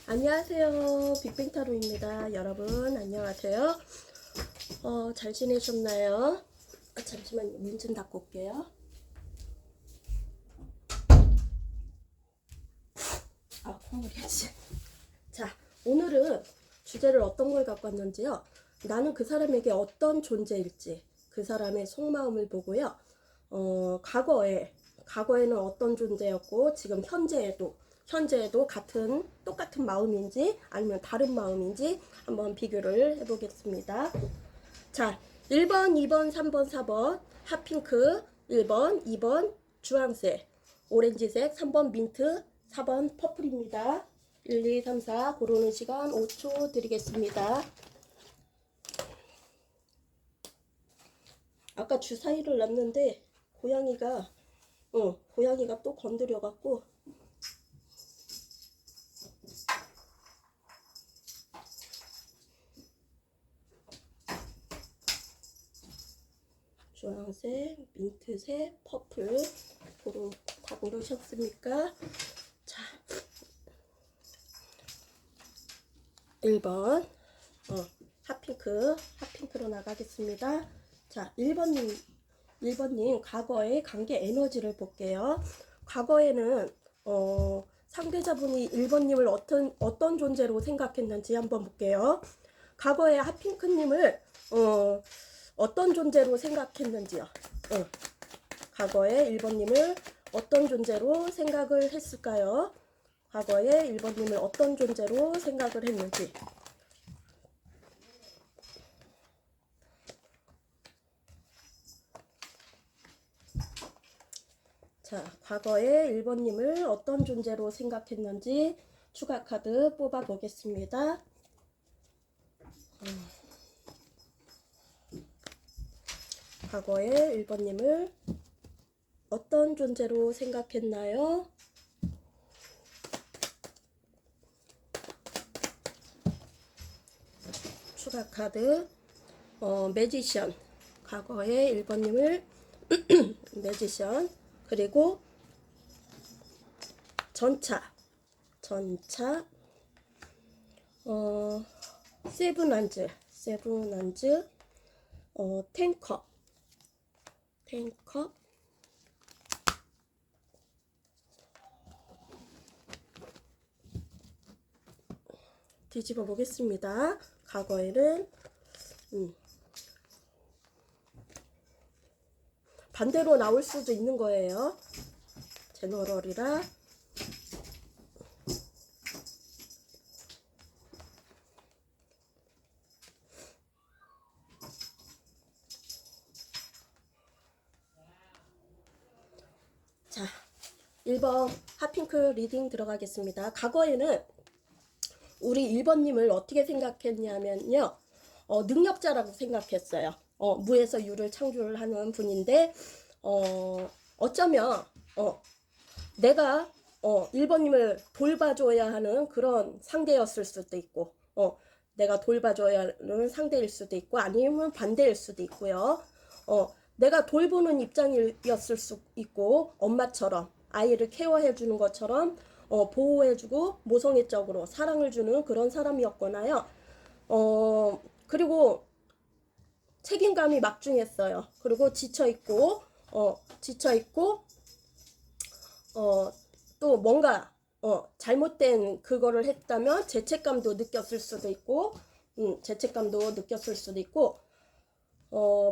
안녕하세요. 빅뱅타로입니다. 여러분 안녕하세요. 잘 지내셨나요? 잠시만요. 문 좀 닫고 올게요. 콧물이지. 자, 오늘은 주제를 어떤 걸 갖고 왔는지요. 나는 그 사람에게 어떤 존재일지 그 사람의 속마음을 보고요. 과거에는 어떤 존재였고 지금 현재에도 똑같은 마음인지 아니면 다른 마음인지 한번 비교를 해보겠습니다. 자, 1번, 2번, 3번, 4번 핫핑크, 1번, 2번 주황색, 오렌지색, 3번 민트, 4번 퍼플입니다. 1, 2, 3, 4 고르는 시간 5초 드리겠습니다. 아까 주사위를 놨는데 고양이가 또 건드려갖고 주황색, 민트색, 퍼플 다 고르셨습니까? 자, 1번 핫핑크로 나가겠습니다. 자, 1번님 과거의 관계 에너지를 볼게요. 과거에는 상대자분이 1번님을 어떤 존재로 생각했는지 한번 볼게요. 과거에 핫핑크님을 어떤 존재로 생각했는지요. 과거에 1번님을 어떤 존재로 생각을 했을까요? 과거에 1번님을 어떤 존재로 생각을 했는지. 자, 과거에 1번님을 어떤 존재로 생각했는지 추가 카드 뽑아 보겠습니다. 과거에 1번님을 어떤 존재로 생각했나요? 추가 카드 매지션. 과거에 1번님을 매지션, 그리고 전차 세븐안즈 탱컵 뒤집어 보겠습니다. 과거에는 반대로 나올 수도 있는 거예요. 제너럴이라. 자, 1번 핫핑크 리딩 들어가겠습니다. 과거에는 우리 1번님을 어떻게 생각했냐면요. 능력자라고 생각했어요. 무에서 유를 창조를 하는 분인데 어쩌면 내가 1번님을 돌봐줘야 하는 그런 상대였을 수도 있고 내가 돌봐줘야 하는 상대일 수도 있고 아니면 반대일 수도 있고요. 내가 돌보는 입장이었을 수 있고 엄마처럼 아이를 케어해주는 것처럼 보호해주고 모성애적으로 사랑을 주는 그런 사람이었거나요. 그리고 책임감이 막중했어요. 그리고 지쳐있고 또 뭔가 잘못된 그거를 했다면 죄책감도 느꼈을 수도 있고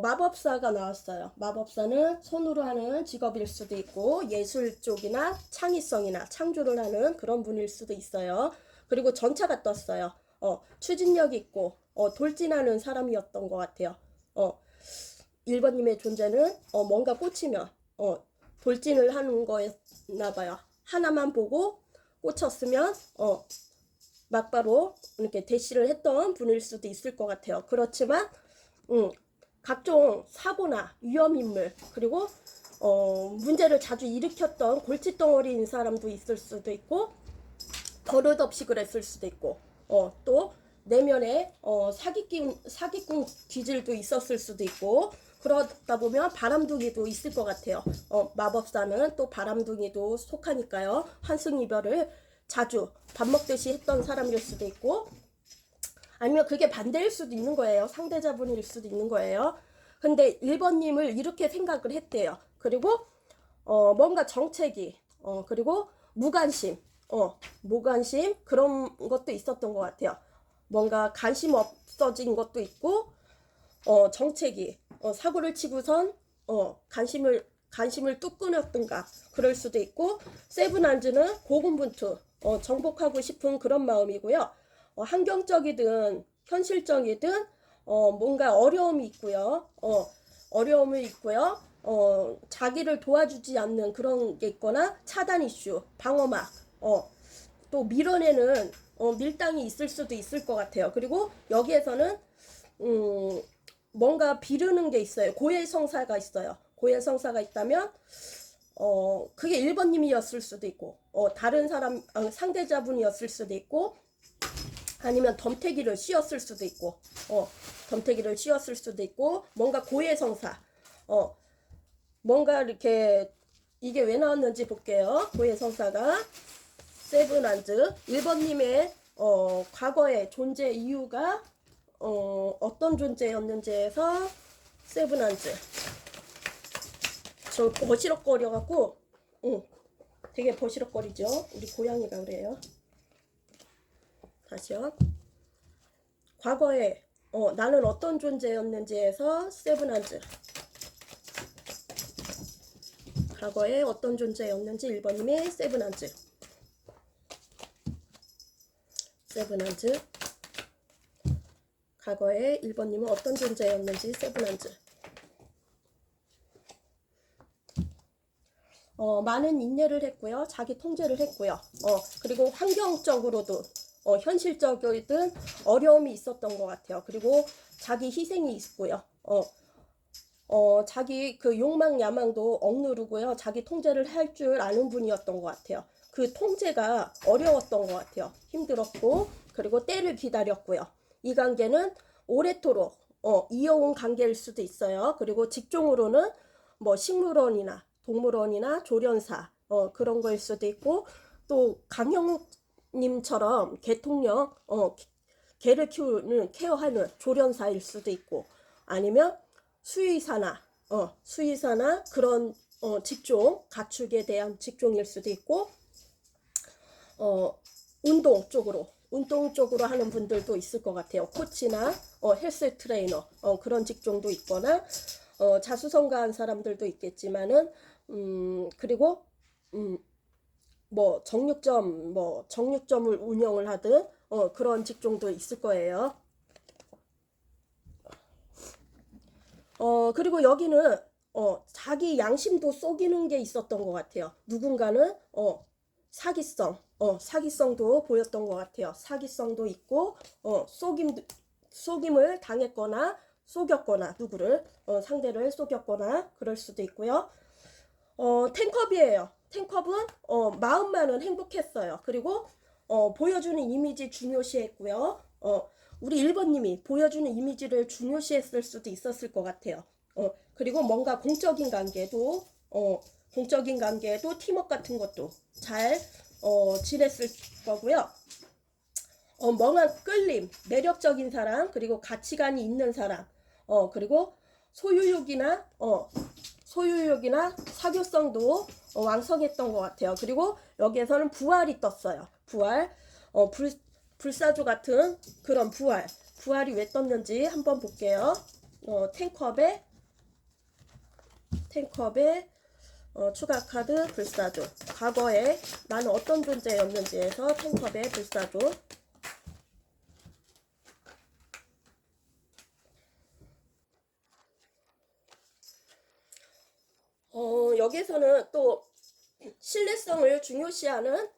마법사가 나왔어요. 마법사는 손으로 하는 직업일 수도 있고 예술 쪽이나 창의성이나 창조를 하는 그런 분일 수도 있어요. 그리고 전차가 떴어요. 추진력 있고 돌진하는 사람이었던 것 같아요. 1번님의 존재는 뭔가 꽂히면 돌진을 하는 거였나 봐요. 하나만 보고 꽂혔으면 막바로 이렇게 대시를 했던 분일 수도 있을 것 같아요. 그렇지만 각종 사고나 위험인물 그리고 문제를 자주 일으켰던 골칫덩어리인 사람도 있을 수도 있고 버릇없이 그랬을 수도 있고 또 내면에 사기꾼 기질도 있었을 수도 있고 그러다 보면 바람둥이도 있을 것 같아요. 마법사는 또 바람둥이도 속하니까요. 환승이별을 자주 밥 먹듯이 했던 사람일 수도 있고, 아니면 그게 반대일 수도 있는 거예요. 상대자분일 수도 있는 거예요. 근데 1번님을 이렇게 생각을 했대요. 그리고 뭔가 정체기, 그리고 무관심, 무관심 그런 것도 있었던 것 같아요. 뭔가 관심 없어진 것도 있고, 정체기, 사고를 치고선 관심을 뚝 끊었던가 그럴 수도 있고, 세븐한즈는 고군분투, 정복하고 싶은 그런 마음이고요. 환경적이든 현실적이든 뭔가 어려움이 있고요. 어려움이 있고요. 자기를 도와주지 않는 그런 게 있거나 차단 이슈, 방어막, 또 밀어내는 밀당이 있을 수도 있을 것 같아요. 그리고 여기에서는 뭔가 비르는 게 있어요. 고해성사가 있어요. 고해성사가 있다면 그게 1번님이었을 수도 있고, 다른 사람 상대자분이었을 수도 있고, 아니면 덤태기를 씌웠을 수도 있고, 덤태기를 씌웠을 수도 있고, 뭔가 고해성사, 뭔가 이렇게, 이게 왜 나왔는지 볼게요. 고해성사가 세븐한즈 1번님의 과거의 존재 이유가 어떤 존재였는지에서 세븐한즈. 저 버시럭거려갖고 되게 버시럭거리죠. 우리 고양이가 그래요. 다시요. 과거에 나는 어떤 존재였는지에서 세븐한즈. 과거에 어떤 존재였는지 1번님이 세븐한즈. 세븐한즈. 과거에 1번님은 어떤 존재였는지 세븐한즈. 많은 인내를 했고요. 자기 통제를 했고요. 그리고 환경적으로도 현실적이든 어려움이 있었던 것 같아요. 그리고 자기 희생이 있고요. 자기 그 욕망 야망도 억누르고요. 자기 통제를 할 줄 아는 분이었던 것 같아요. 그 통제가 어려웠던 것 같아요. 힘들었고, 그리고 때를 기다렸고요. 이 관계는 오래도록 이어온 관계일 수도 있어요. 그리고 직종으로는 뭐 식물원이나 동물원이나 조련사 그런 거일 수도 있고, 또 강형님처럼 개통령 개를 키우는 케어하는 조련사일 수도 있고, 아니면 수의사나 그런 직종 가축에 대한 직종일 수도 있고, 운동 쪽으로 하는 분들도 있을 것 같아요. 코치나 헬스 트레이너 그런 직종도 있거나 자수성가한 사람들도 있겠지만은 그리고 뭐 정육점을 운영을 하든 그런 직종도 있을 거예요. 그리고 여기는 자기 양심도 속이는 게 있었던 것 같아요. 누군가는 사기성도 보였던 것 같아요. 사기성도 있고 속임을 당했거나 속였거나 누구를 상대를 속였거나 그럴 수도 있고요. 탱컵이에요. 탱컵은 마음만은 행복했어요. 그리고 보여주는 이미지 중요시했고요. 우리 1번님이 보여주는 이미지를 중요시했을 수도 있었을 것 같아요. 그리고 뭔가 공적인 관계도 팀워크 같은 것도 잘 지냈을 거고요. 멍한 끌림, 매력적인 사람, 그리고 가치관이 있는 사람, 그리고 소유욕이나 사교성도 왕성했던 것 같아요. 그리고 여기에서는 부활이 떴어요. 부활, 불사조 같은 그런 부활이 왜 떴는지 한번 볼게요. 탱컵에 추가 카드 불사조. 과거에 나는 어떤 존재였는지에서 탱컵의 불사조. 여기에서는 또 신뢰성을 중요시하는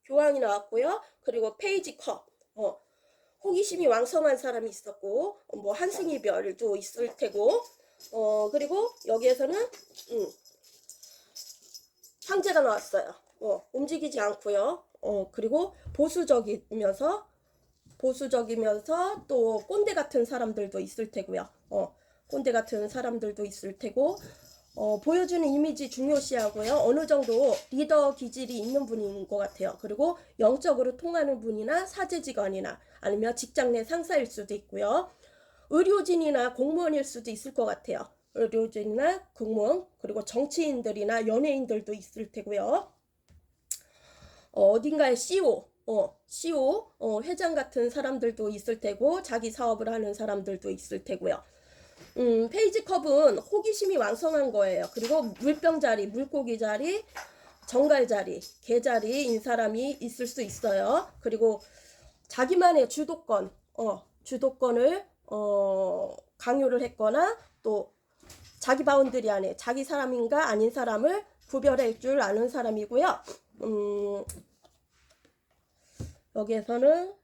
교황이 나왔고요. 그리고 페이지 컵. 호기심이 왕성한 사람이 있었고, 뭐 한승희 별도 있을 테고, 그리고 여기에서는 황제가 나왔어요. 움직이지 않고요. 그리고 보수적이면서 또 꼰대 같은 사람들도 있을 테고요. 꼰대 같은 사람들도 있을 테고, 보여주는 이미지 중요시하고요. 어느 정도 리더 기질이 있는 분인 것 같아요. 그리고 영적으로 통하는 분이나 사제직원이나 아니면 직장 내 상사일 수도 있고요. 의료진이나 공무원일 수도 있을 것 같아요. 의료진이나 공무원, 그리고 정치인들이나 연예인들도 있을 테고요. 어딘가에 CEO, 회장 같은 사람들도 있을 테고, 자기 사업을 하는 사람들도 있을 테고요. 페이지 컵은 호기심이 왕성한 거예요. 그리고 물병 자리, 물고기 자리, 정갈 자리, 개 자리인 사람이 있을 수 있어요. 그리고 자기만의 주도권을 강요를 했거나 또 자기 바운드리 안에 자기 사람인가 아닌 사람을 구별할 줄 아는 사람이고요. 여기에서는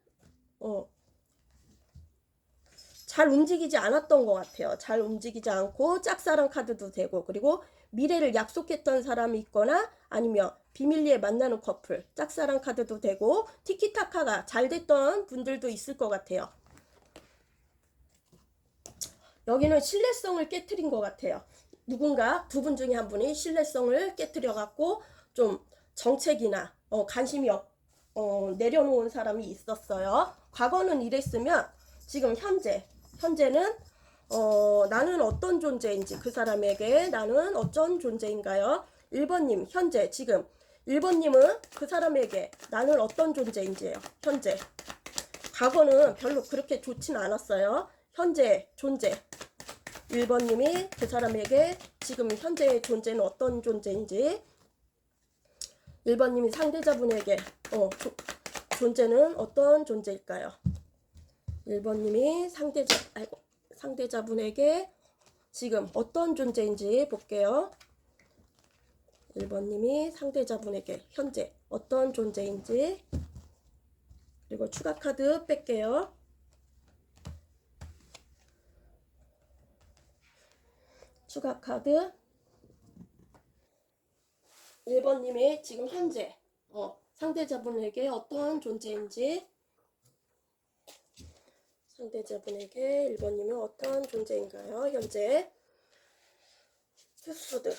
잘 움직이지 않았던 것 같아요. 잘 움직이지 않고 짝사랑 카드도 되고, 그리고 미래를 약속했던 사람이 있거나 아니면 비밀리에 만나는 커플, 짝사랑 카드도 되고, 티키타카가 잘 됐던 분들도 있을 것 같아요. 여기는 신뢰성을 깨트린 것 같아요. 누군가 두 분 중에 한 분이 신뢰성을 깨트려 갖고 좀 정책이나 관심이 내려놓은 사람이 있었어요. 과거는 이랬으면 지금 현재는 나는 어떤 존재인지, 그 사람에게 나는 어떤 존재인가요? 1번님 현재 지금 1번님은 그 사람에게 나는 어떤 존재인지예요. 현재. 과거는 별로 그렇게 좋지는 않았어요. 현재 존재. 1번님이 그 사람에게 지금 현재의 존재는 어떤 존재인지, 1번님이 상대자분에게 존재는 어떤 존재일까요? 1번님이 상대자분에게 지금 어떤 존재인지 볼게요. 1번님이 상대자분에게 현재 어떤 존재인지. 그리고 추가 카드 뺄게요. 추가 카드. 1번님이 지금 현재 상대자분에게 어떤 존재인지, 상대자분에게 1번님은 어떤 존재인가요? 현재. 투수드.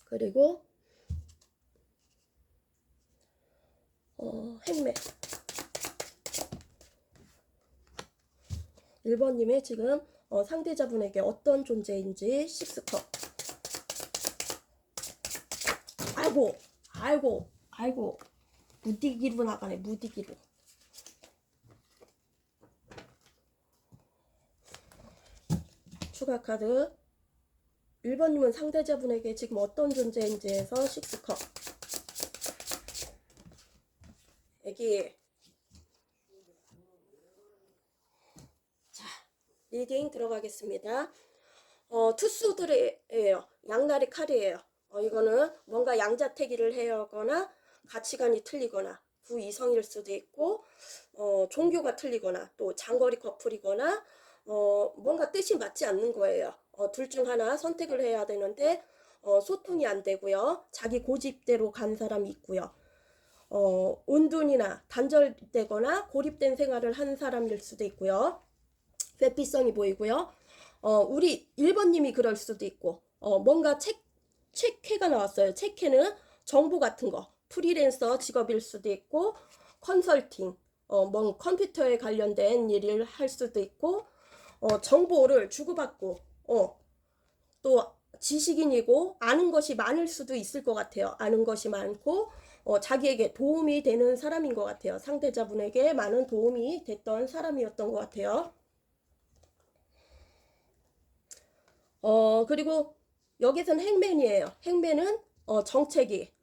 그리고 행매. 1번님이 지금 상대자분에게 어떤 존재인지, 식스컵. 아이고 무디기로 나가네. 무디기로. 추가 카드. 1번님은 상대자분에게 지금 어떤 존재인지 해서 식스컵. 애기. 자, 리딩 들어가겠습니다. 투수들이에요. 양날의 칼이에요. 이거는 뭔가 양자택일을 해야 하거나 가치관이 틀리거나 부이성일 수도 있고, 종교가 틀리거나 또 장거리 커플이거나 뭔가 뜻이 맞지 않는 거예요. 둘 중 하나 선택을 해야 되는데 소통이 안 되고요. 자기 고집대로 간 사람이 있고요. 온둔이나 단절되거나 고립된 생활을 한 사람일 수도 있고요. 회피성이 보이고요. 우리 1번님이 그럴 수도 있고, 뭔가 책회가 나왔어요. 책회는 정보 같은 거, 프리랜서 직업일 수도 있고, 컨설팅, 뭐 컴퓨터에 관련된 일을 할 수도 있고, 정보를 주고받고, 또 지식인이고 아는 것이 많을 수도 있을 것 같아요. 아는 것이 많고 자기에게 도움이 되는 사람인 것 같아요. 상대자분에게 많은 도움이 됐던 사람이었던 것 같아요. 그리고 여기서는 행맨이에요. 행맨은 정체기,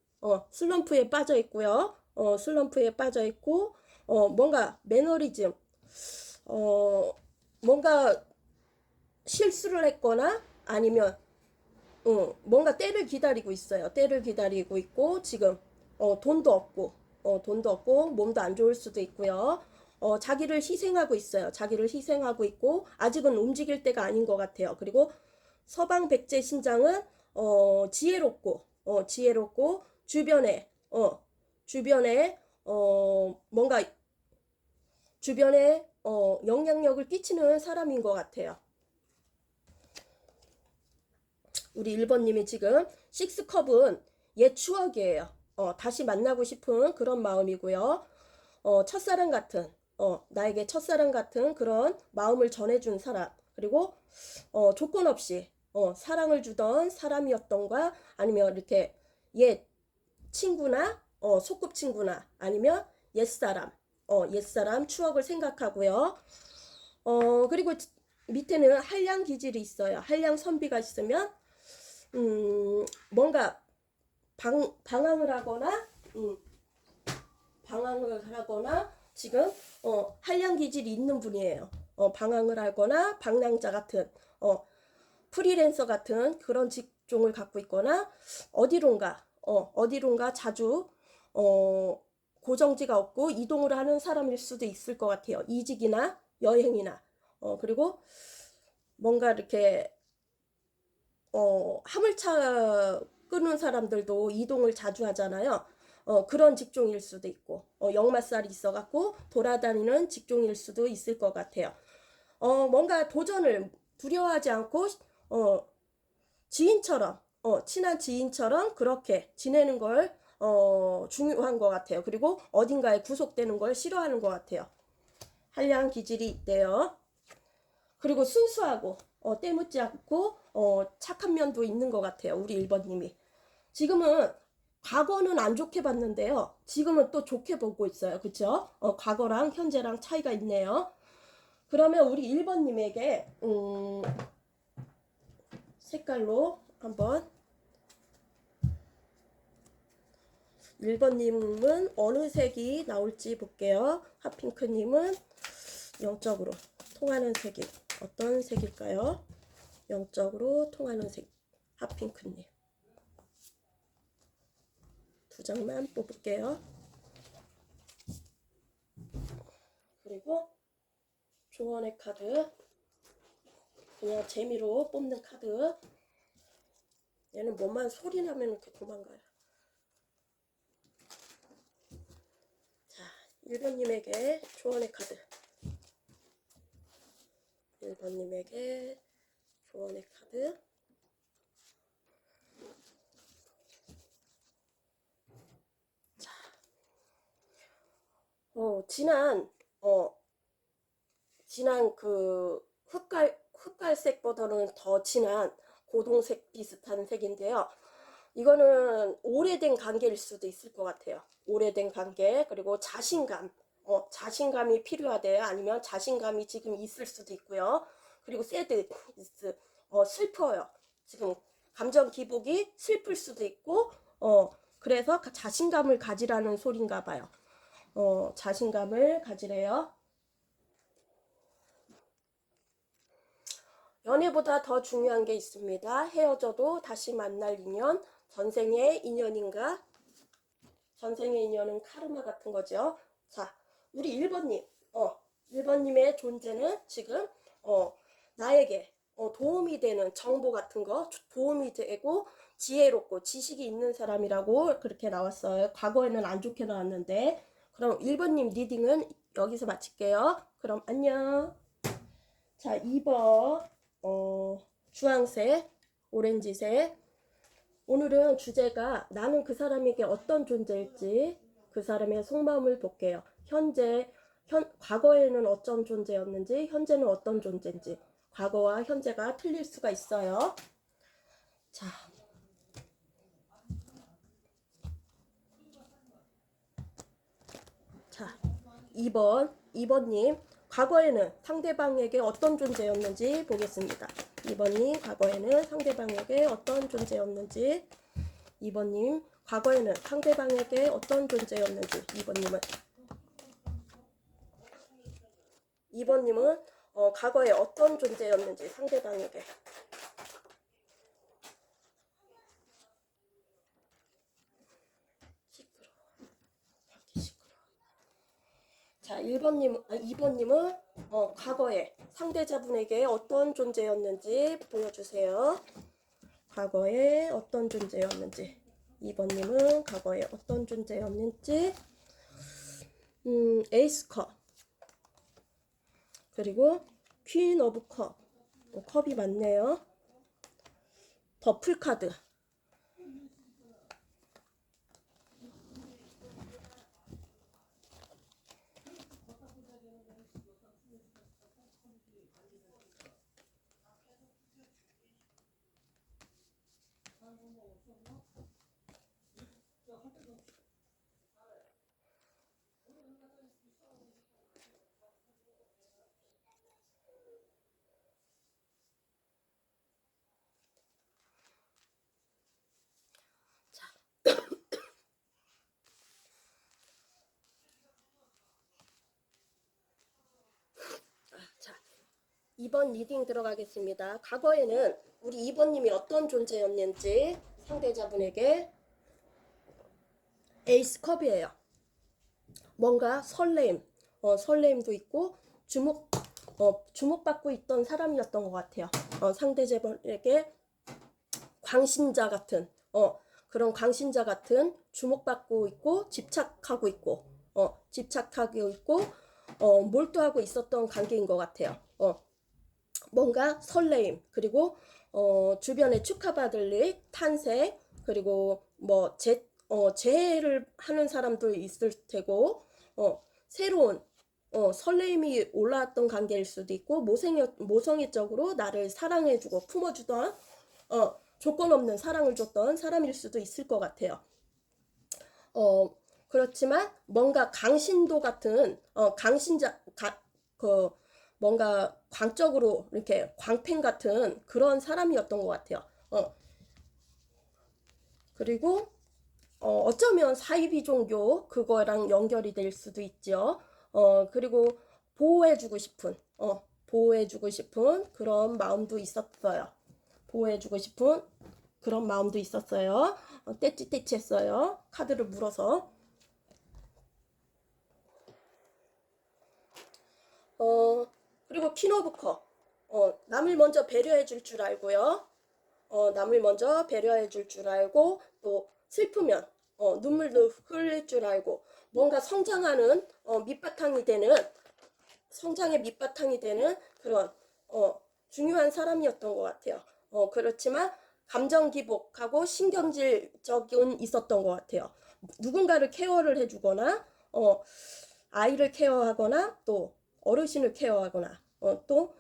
슬럼프에 빠져 있고요. 슬럼프에 빠져 있고, 뭔가 매너리즘, 뭔가 실수를 했거나 아니면 뭔가 때를 기다리고 있어요. 때를 기다리고 있고, 지금 돈도 없고 몸도 안 좋을 수도 있고요. 자기를 희생하고 있어요. 자기를 희생하고 있고 아직은 움직일 때가 아닌 것 같아요. 그리고 서방 백제 신장은 지혜롭고 주변에 뭔가 주변에 영향력을 끼치는 사람인 것 같아요. 우리 1번님이 지금 식스컵은 옛 추억이에요. 다시 만나고 싶은 그런 마음이고요. 첫사랑 같은, 나에게 첫사랑 같은 그런 마음을 전해준 사람, 그리고 조건 없이 사랑을 주던 사람이었던가, 아니면 이렇게 옛 친구나 소꿉친구나, 아니면 옛사람 추억을 생각하고요. 그리고 밑에는 한량 기질이 있어요. 한량 선비가 있으면 뭔가 방황을 하거나 지금 한량 기질이 있는 분이에요. 방황을 하거나 방랑자 같은 프리랜서 같은 그런 직종을 갖고 있거나 어디론가 자주 고정지가 없고 이동을 하는 사람일 수도 있을 것 같아요. 이직이나 여행이나 그리고 뭔가 이렇게 화물차 끄는 사람들도 이동을 자주 하잖아요. 그런 직종일 수도 있고 역마살이 있어갖고 돌아다니는 직종일 수도 있을 것 같아요. 뭔가 도전을 두려워하지 않고 지인처럼 친한 지인처럼 그렇게 지내는 걸 중요한 것 같아요. 그리고 어딘가에 구속되는 걸 싫어하는 것 같아요. 한량 기질이 있대요. 그리고 순수하고 때묻지 않고 착한 면도 있는 것 같아요. 우리 1번님이. 지금은 과거는 안 좋게 봤는데요. 지금은 또 좋게 보고 있어요. 그쵸? 과거랑 현재랑 차이가 있네요. 그러면 우리 1번님에게 색깔로 한번 1번님은 어느 색이 나올지 볼게요. 핫핑크님은 영적으로 통하는 색이 어떤 색일까요? 영적으로 통하는 색 핫핑크님 두 장만 뽑을게요. 그리고 조언의 카드 그냥 재미로 뽑는 카드. 얘는 뭐만 소리 나면 이렇게 도망가요. 자, 1번님에게 조언의 카드. 1번님에게 조언의 카드. 자, 진한 그 흑갈색보다는 더 진한 고동색 비슷한 색인데요. 이거는 오래된 관계일 수도 있을 것 같아요. 오래된 관계, 그리고 자신감이 필요하대요. 아니면 자신감이 지금 있을 수도 있고요. 그리고 슬퍼요. 지금 감정 기복이 슬플 수도 있고, 그래서 자신감을 가지라는 소린가 봐요. 자신감을 가지래요. 연애보다 더 중요한 게 있습니다. 헤어져도 다시 만날 인연, 전생의 인연인가? 전생의 인연은 카르마 같은 거죠. 자, 우리 1번님, 1번님의 존재는 지금, 나에게 도움이 되는 정보 같은 거, 도움이 되고, 지혜롭고, 지식이 있는 사람이라고 그렇게 나왔어요. 과거에는 안 좋게 나왔는데. 그럼 1번님 리딩은 여기서 마칠게요. 그럼 안녕. 자, 2번, 주황색, 오렌지색. 오늘은 주제가 나는 그 사람에게 어떤 존재일지 그 사람의 속마음을 볼게요. 과거에는 어떤 존재였는지, 현재는 어떤 존재인지, 과거와 현재가 틀릴 수가 있어요. 자, 2번님. 과거에는 상대방에게 어떤 존재였는지 보겠습니다. 2번님, 과거에는 상대방에게 어떤 존재였는지. 2번님, 과거에는 상대방에게 어떤 존재였는지. 2번님은 과거에 어떤 존재였는지 상대방에게. 자, 2번님은 과거에 상대자분에게 어떤 존재였는지 보여주세요. 과거에 어떤 존재였는지. 2번님은 과거에 어떤 존재였는지. 에이스컵. 그리고 퀸 오브 컵. 컵이 많네요. 더플 카드. 자, 2번 리딩 들어가겠습니다. 과거에는 우리 2번님이 어떤 존재였는지 상대자분에게 에이스 컵이에요. 뭔가 설레임, 설레임도 있고 주목받고 있던 사람이었던 것 같아요. 상대자분에게 광신자 같은, 그런 광신자 같은 주목받고 있고 집착하고 있고 몰두하고 있었던 관계인 것 같아요. 뭔가 설레임, 그리고 주변에 축하받을 일, 탄생, 그리고 뭐 재해를 하는 사람도 있을 테고, 새로운 설레임이 올라왔던 관계일 수도 있고, 모성애적으로 나를 사랑해주고 품어주던 조건 없는 사랑을 줬던 사람일 수도 있을 것 같아요. 그렇지만 뭔가 강신도 같은 뭔가 광적으로 이렇게 광팬 같은 그런 사람이었던 것 같아요. 그리고 어쩌면 사이비 종교 그거랑 연결이 될 수도 있죠. 그리고 보호해주고 싶은 그런 마음도 있었어요. 보호해주고 싶은 그런 마음도 있었어요. 떼찌떼찌했어요. 카드를 물어서. 그리고 퀸 오브 컵. 남을 먼저 배려해 줄 줄 알고요. 남을 먼저 배려해 줄 줄 알고, 또 슬프면 눈물도 흘릴 줄 알고, 뭔가 성장하는 성장의 밑바탕이 되는 그런 중요한 사람이었던 것 같아요. 그렇지만 감정 기복하고 신경질적인 있었던 것 같아요. 누군가를 케어를 해주거나 아이를 케어하거나 또 어르신을 케어하거나 또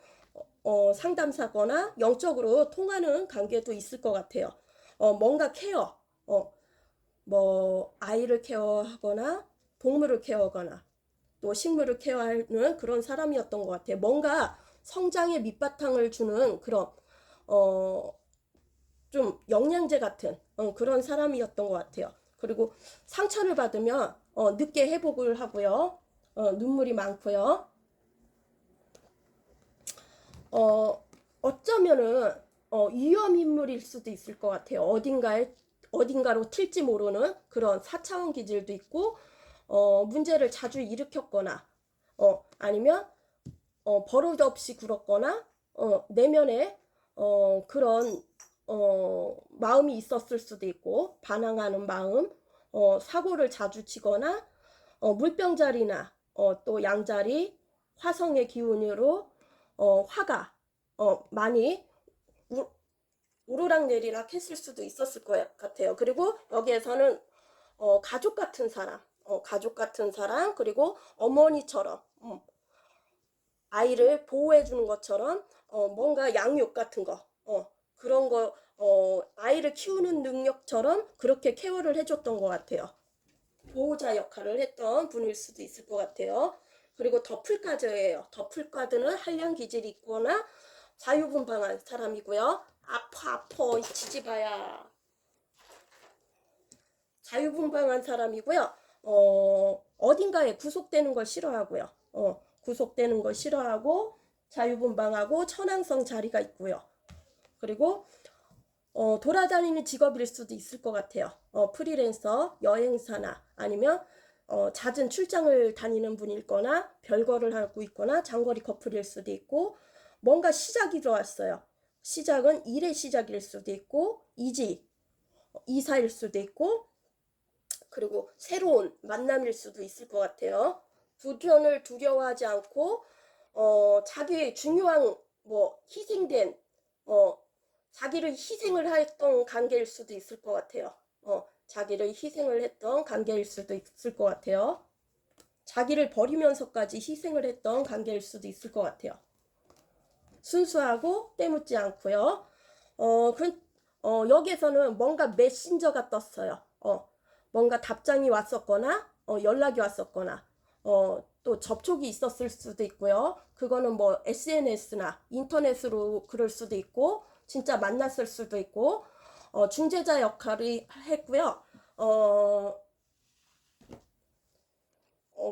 상담사거나 영적으로 통하는 관계도 있을 것 같아요. 뭔가 케어, 뭐 아이를 케어하거나 동물을 케어하거나 또 식물을 케어하는 그런 사람이었던 것 같아요. 뭔가 성장의 밑바탕을 주는 그런 좀 영양제 같은 그런 사람이었던 것 같아요. 그리고 상처를 받으면 늦게 회복을 하고요. 눈물이 많고요. 어쩌면은 위험 인물일 수도 있을 것 같아요. 어딘가로 튈지 모르는 그런 4차원 기질도 있고, 문제를 자주 일으켰거나, 아니면 버릇 없이 굴었거나, 내면에 그런 마음이 있었을 수도 있고, 반항하는 마음, 사고를 자주 치거나, 물병자리나 또 양자리, 화성의 기운으로 화가 많이 우르락 내리락 했을 수도 있었을 것 같아요. 그리고 여기에서는 가족 같은 사람, 그리고 어머니처럼 아이를 보호해 주는 것처럼 뭔가 양육 같은 거, 그런 거, 아이를 키우는 능력처럼 그렇게 케어를 해줬던 것 같아요. 보호자 역할을 했던 분일 수도 있을 것 같아요. 그리고 더플카드예요. 더플카드는 한량 기질이 있거나 자유분방한 사람이고요. 아파 지지바야. 자유분방한 사람이고요. 어딘가에 구속되는 걸 싫어하고요. 구속되는 걸 싫어하고 자유분방하고 천왕성 자리가 있고요. 그리고 돌아다니는 직업일 수도 있을 것 같아요. 프리랜서, 여행사나 아니면 잦은 출장을 다니는 분일 거나 별거를 하고 있거나 장거리 커플일 수도 있고, 뭔가 시작이 들어왔어요. 시작은 일의 시작일 수도 있고 이사일 수도 있고, 그리고 새로운 만남일 수도 있을 것 같아요. 도전을 두려워하지 않고 자기의 중요한 뭐 희생된 자기를 희생을 했던 관계일 수도 있을 것 같아요. 자기를 희생을 했던 관계일 수도 있을 것 같아요. 자기를 버리면서까지 희생을 했던 관계일 수도 있을 것 같아요. 순수하고 때묻지 않고요. 여기에서는 뭔가 메신저가 떴어요. 뭔가 답장이 왔었거나, 연락이 왔었거나, 또 접촉이 있었을 수도 있고요. 그거는 뭐 SNS나 인터넷으로 그럴 수도 있고, 진짜 만났을 수도 있고, 중재자 역할을 했고요.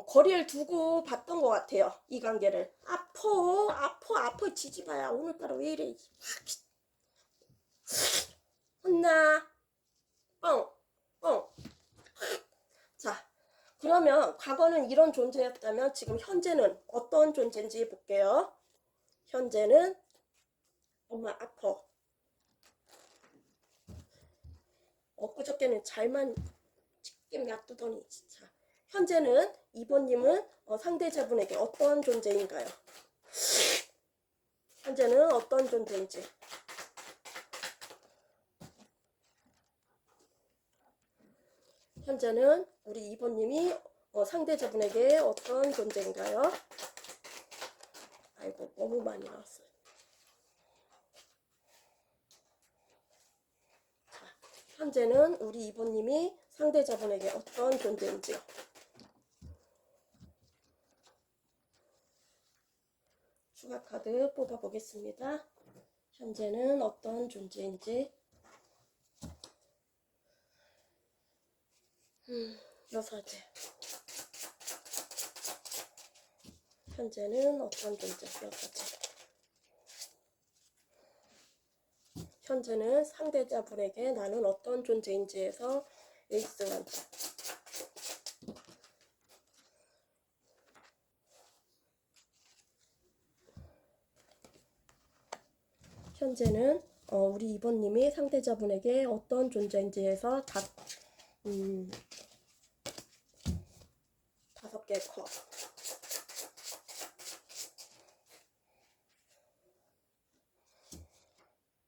거리를 두고 봤던 것 같아요. 이 관계를. 아파, 지지마야. 오늘따라 왜 이래. 혼나. 뻥, 뻥. 자, 그러면 과거는 이런 존재였다면 지금 현재는 어떤 존재인지 볼게요. 현재는 엄마 아파. 엊그저께는 잘만 찍게 놔두더니 진짜. 현재는 이번님은 상대자분에게 어떤 존재인가요? 현재는 어떤 존재인지. 현재는 우리 이번님이 상대자분에게 어떤 존재인가요? 아이고 너무 많이 나왔어요. 자, 현재는 우리 이번님이 상대자분에게 어떤 존재인지요? 추가 카드 뽑아보겠습니다. 현재는 어떤 존재인지. 여사제. 현재는 어떤 존재? 여사제. 현재는 상대자분에게 나는 어떤 존재인지에서 에이스 완전. 현재는 우리 이번님이 상대자분에게 어떤 존재인지에서 5개 컵.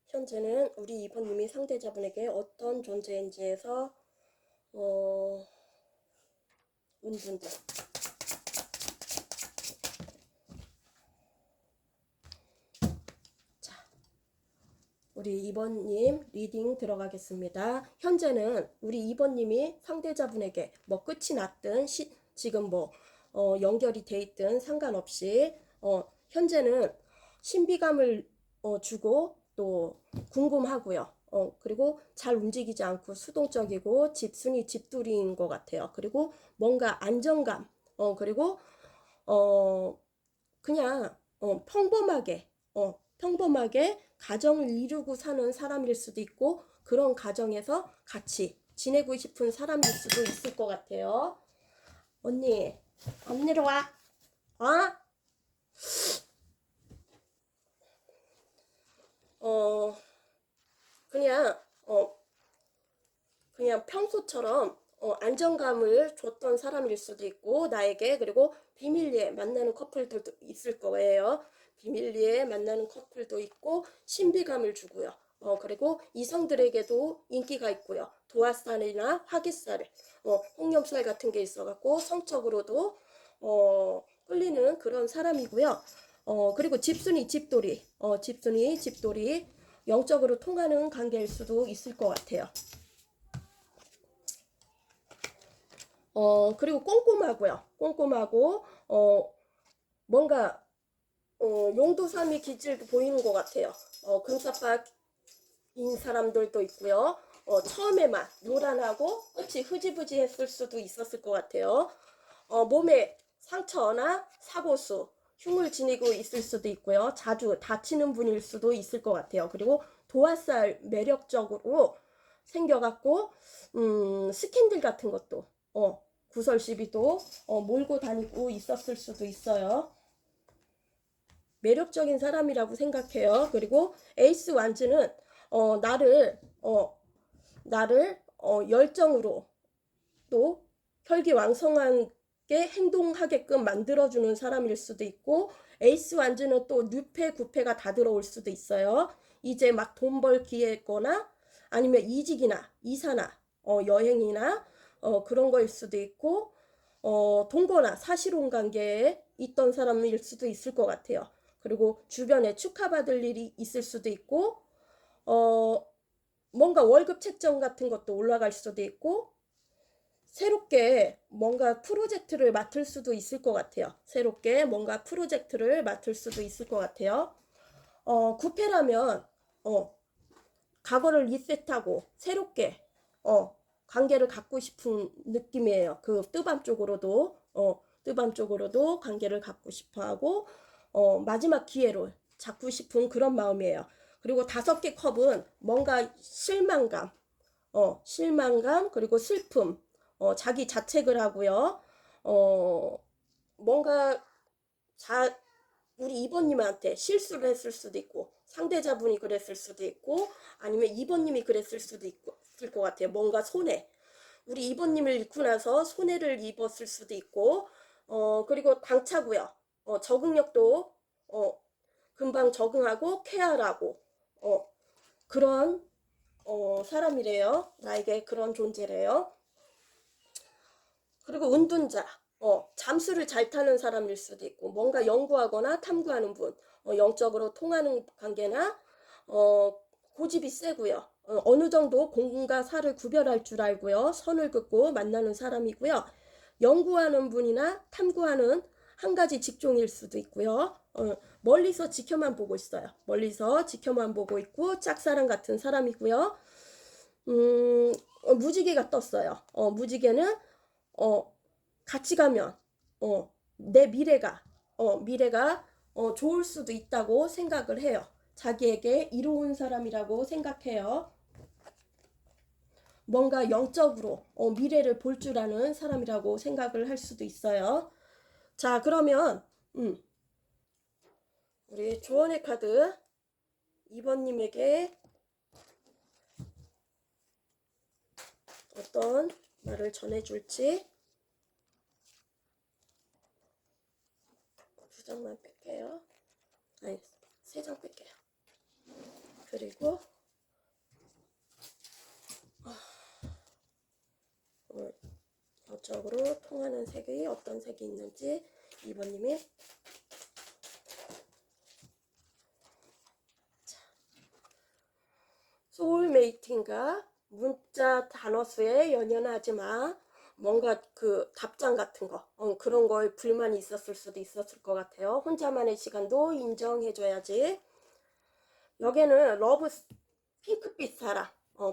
현재는 우리 이번님이 상대자분에게 어떤 존재인지에서 운분들. 자, 우리 2번님 리딩 들어가겠습니다. 현재는 우리 2번님이 상대자분에게 뭐 끝이 났든 지금 뭐 연결이 돼 있든 상관없이 현재는 신비감을 주고 또 궁금하고요. 그리고 잘 움직이지 않고 수동적이고 집순이 집돌이인 것 같아요. 그리고 뭔가 안정감, 그리고 그냥 평범하게 가정을 이루고 사는 사람일 수도 있고 그런 가정에서 같이 지내고 싶은 사람일 수도 있을 것 같아요. 언니 내려와. 그냥 그냥 평소처럼 안정감을 줬던 사람일 수도 있고 나에게. 그리고 비밀리에 만나는 커플들도 있을 거예요. 비밀리에 만나는 커플도 있고 신비감을 주고요. 그리고 이성들에게도 인기가 있고요. 도화살이나 화기살, 홍염살 같은 게 있어갖고 성적으로도 끌리는 그런 사람이고요. 그리고 집순이 집돌이, 영적으로 통하는 관계일 수도 있을 것 같아요. 그리고 꼼꼼하고 뭔가 용도삼이 기질도 보이는 것 같아요. 금사빠인 사람들도 있고요. 처음에만 요란하고 끝이 흐지부지 했을 수도 있었을 것 같아요. 몸에 상처나 사고수, 흉을 지니고 있을 수도 있고요. 자주 다치는 분일 수도 있을 것 같아요. 그리고 도화살 매력적으로 생겨갖고 스캔들 같은 것도 구설 시비도 몰고 다니고 있었을 수도 있어요. 매력적인 사람이라고 생각해요. 그리고 에이스 완즈는 나를 열정으로 또 혈기왕성한 그렇게 행동하게끔 만들어주는 사람일 수도 있고, 에이스 완즈는 또 뉴페, 구페가 다 들어올 수도 있어요. 이제 막 돈 벌 기회거나 아니면 이직이나 이사나 여행이나 그런 거일 수도 있고, 동거나 사실혼 관계에 있던 사람일 수도 있을 것 같아요. 그리고 주변에 축하받을 일이 있을 수도 있고, 어, 뭔가 월급 책정 같은 것도 올라갈 수도 있고, 새롭게 뭔가 프로젝트를 맡을 수도 있을 것 같아요. 새롭게 뭔가 프로젝트를 맡을 수도 있을 것 같아요. 구패라면, 과거를 리셋하고 새롭게, 관계를 갖고 싶은 느낌이에요. 그 뜨밤 쪽으로도 관계를 갖고 싶어 하고, 마지막 기회로 잡고 싶은 그런 마음이에요. 그리고 5개 컵은 뭔가 실망감, 그리고 슬픔, 자기 자책을 하고요. 어, 뭔가 우리 이번님한테 실수를 했을 수도 있고, 상대자분이 그랬을 수도 있고, 아니면 이번님이 그랬을 수도 있을 것 같아요. 뭔가 우리 이번님을 잃고 나서 손해를 입었을 수도 있고, 그리고 당차고요. 적응력도, 금방 적응하고, 쾌활하고, 그런, 사람이래요. 나에게 그런 존재래요. 그리고 은둔자, 잠수를 잘 타는 사람일 수도 있고, 뭔가 연구하거나 탐구하는 분, 영적으로 통하는 관계나, 고집이 세고요. 어느 정도 공과 사를 구별할 줄 알고요. 선을 긋고 만나는 사람이고요. 연구하는 분이나 탐구하는 한 가지 직종일 수도 있고요. 멀리서 지켜만 보고 있어요. 멀리서 지켜만 보고 있고, 짝사랑 같은 사람이고요. 무지개가 떴어요. 무지개는 같이 가면 내 미래가 좋을 수도 있다고 생각을 해요. 자기에게 이로운 사람이라고 생각해요. 뭔가 영적으로 미래를 볼 줄 아는 사람이라고 생각을 할 수도 있어요. 자, 그러면 우리 조언의 카드 2번님에게 어떤 말을 전해줄지 2장만 뺄게요. 아니, 3장 뺄게요. 그리고 영적으로 통하는 색이 어떤 색이 있는지 2번님이 소울메이팅과 문자 단어 수에 연연하지 마. 뭔가 그 답장 같은 거 그런 거에 불만이 있었을 수도 있었을 것 같아요. 혼자만의 시간도 인정해줘야지. 여기는 러브 핑크빛 사랑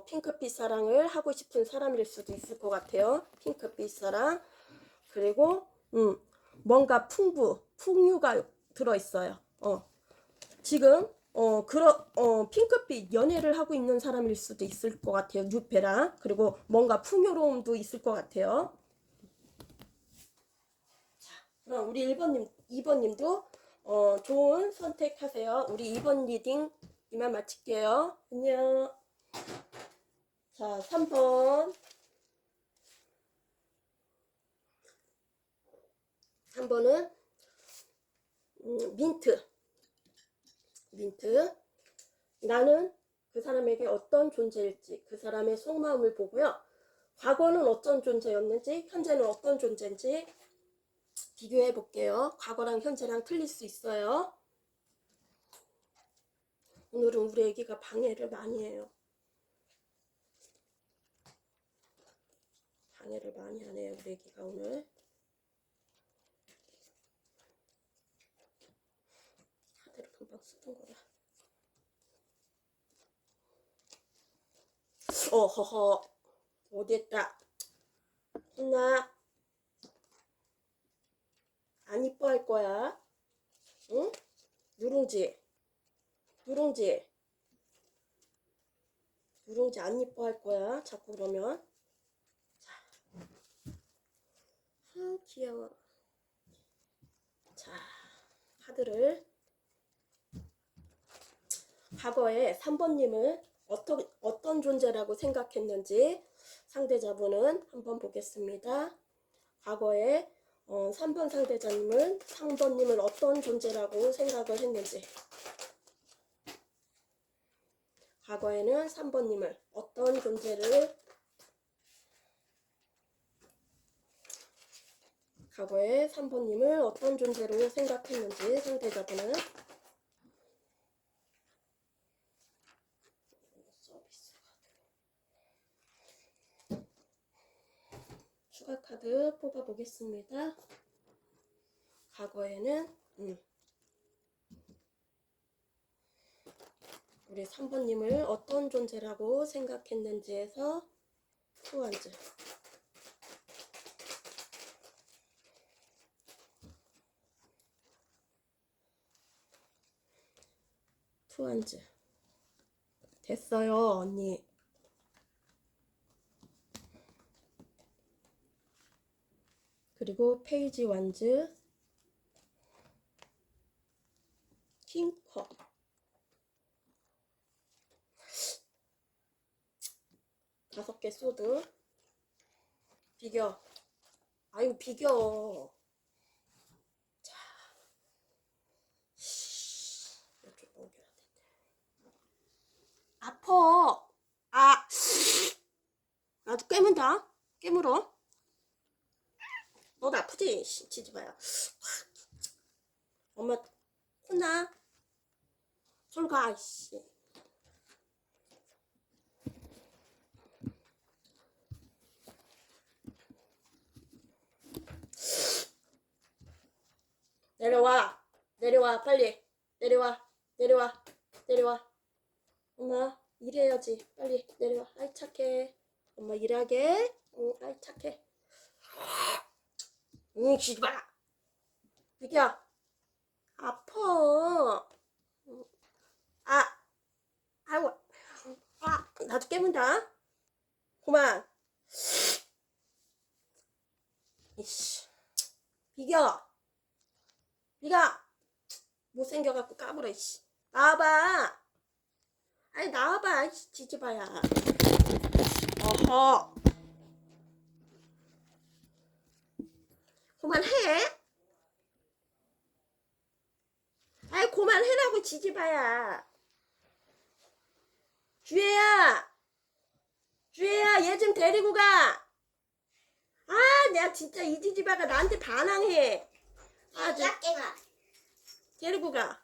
핑크빛 사랑을 하고 싶은 사람일 수도 있을 것 같아요. 핑크빛 사랑. 그리고 뭔가 풍유가 들어있어요. 지금 핑크빛 연애를 하고 있는 사람일 수도 있을 것 같아요. 뉴페랑. 그리고 뭔가 풍요로움도 있을 것 같아요. 자, 그럼 우리 2번님도 좋은 선택하세요. 우리 2번 리딩 이만 마칠게요. 안녕. 자, 3번. 3번은 민트. 나는 그 사람에게 어떤 존재일지 그 사람의 속마음을 보고요. 과거는 어떤 존재였는지 현재는 어떤 존재인지 비교해 볼게요. 과거랑 현재랑 틀릴 수 있어요. 오늘은 우리 애기가 방해를 많이 해요. 방해를 많이 하네요. 우리 애기가 오늘. 카드를 금방 쓰던 거라. 어허허. 어디했다. 혼나. 안 이뻐할 거야. 응? 누룽지 안 이뻐할 거야. 자꾸 그러면. 자. 아, 귀여워. 자, 카드를 과거에 3번님을 어떤 존재라고 생각했는지 상대자분은 한번 보겠습니다. 과거에 3번 상대자님은 3번님을 어떤 존재라고 생각을 했는지, 과거에는 3번님을 어떤 존재를, 과거에 3번님을 어떤 존재로 생각했는지 상대자분은 추가 카드 뽑아 보겠습니다. 과거에는 우리 3번님을 어떤 존재라고 생각했는지에서 투원즈, 투원즈 됐어요 언니. 그리고 페이지 완즈, 킹컵, 다섯 개 소드, 비겨. 아유 비겨. 자, 이렇게 넘겨야 돼. 아퍼. 아, 나도 깨문다. 깨물어. 너도 아프지? 지지마야. 엄마 혼나. 솔 가. 씨. 내려와. 내려와. 빨리. 내려와. 내려와. 내려와. 엄마 일해야지. 빨리 내려와. 아이 착해. 엄마 일하게. 응, 아이 착해. 응, 지지 마. 비켜. 아파. 아, 아이고. 아, 나도 깨문다. 그만. 이씨. 비겨. 비겨. 못생겨갖고 까불어, 이씨. 나와봐. 아니, 나와봐. 이씨, 지지봐야. 어허. 그만해. 아이, 그만해라고, 지지봐야. 주혜야. 주혜야, 얘 좀 데리고 가. 아, 내가 진짜 이 지지바가 나한테 반항해. 아, 저 데리고 가.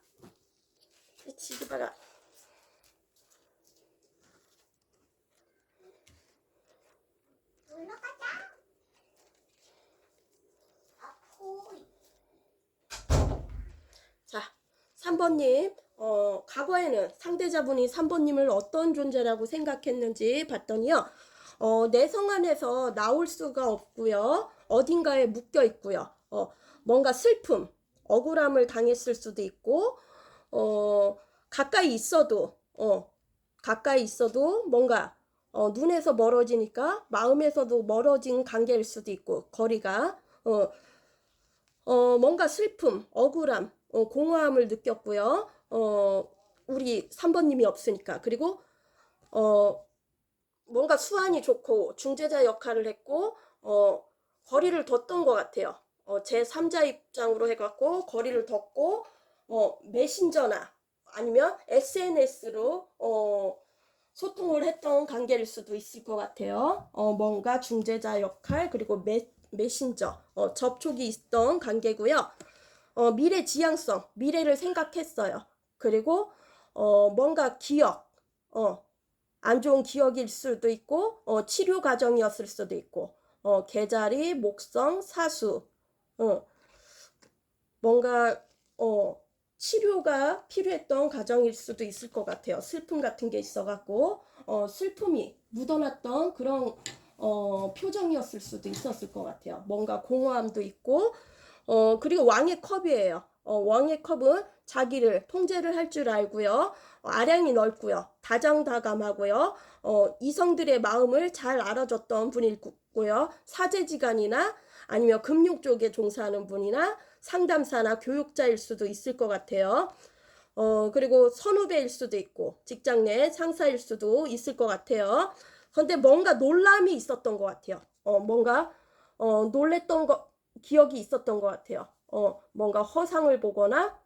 이 지지바가. 올라가자. 자, 3번님. 과거에는 상대자분이 3번님을 어떤 존재라고 생각했는지 봤더니요. 내성 안에서 나올 수가 없고요. 어딘가에 묶여 있고요. 뭔가 슬픔, 억울함을 당했을 수도 있고, 가까이 있어도, 뭔가, 눈에서 멀어지니까 마음에서도 멀어진 관계일 수도 있고, 거리가, 뭔가 슬픔, 억울함, 공허함을 느꼈고요. 우리 3번님이 없으니까. 그리고, 뭔가 수완이 좋고 중재자 역할을 했고 거리를 뒀던 것 같아요. 제3자 입장으로 해갖고 거리를 뒀고 메신저나 아니면 SNS로 소통을 했던 관계일 수도 있을 것 같아요. 뭔가 중재자 역할 그리고 메신저 접촉이 있던 관계고요. 미래 지향성, 미래를 생각했어요. 그리고 뭔가 기억, 안 좋은 기억일 수도 있고 치료 과정이었을 수도 있고 계자리, 목성, 사수 뭔가 치료가 필요했던 과정일 수도 있을 것 같아요. 슬픔 같은 게 있어갖고 슬픔이 묻어났던 그런 표정이었을 수도 있었을 것 같아요. 뭔가 공허함도 있고 그리고 왕의 컵이에요. 왕의 컵은 자기를 통제를 할 줄 알고요. 아량이 넓고요. 다정다감하고요. 이성들의 마음을 잘 알아줬던 분이고요. 사제지간이나 아니면 금융 쪽에 종사하는 분이나 상담사나 교육자일 수도 있을 것 같아요. 그리고 선후배일 수도 있고 직장 내 상사일 수도 있을 것 같아요. 그런데 뭔가 놀람이 있었던 것 같아요. 뭔가 놀랬던 것 기억이 있었던 것 같아요. 뭔가 허상을 보거나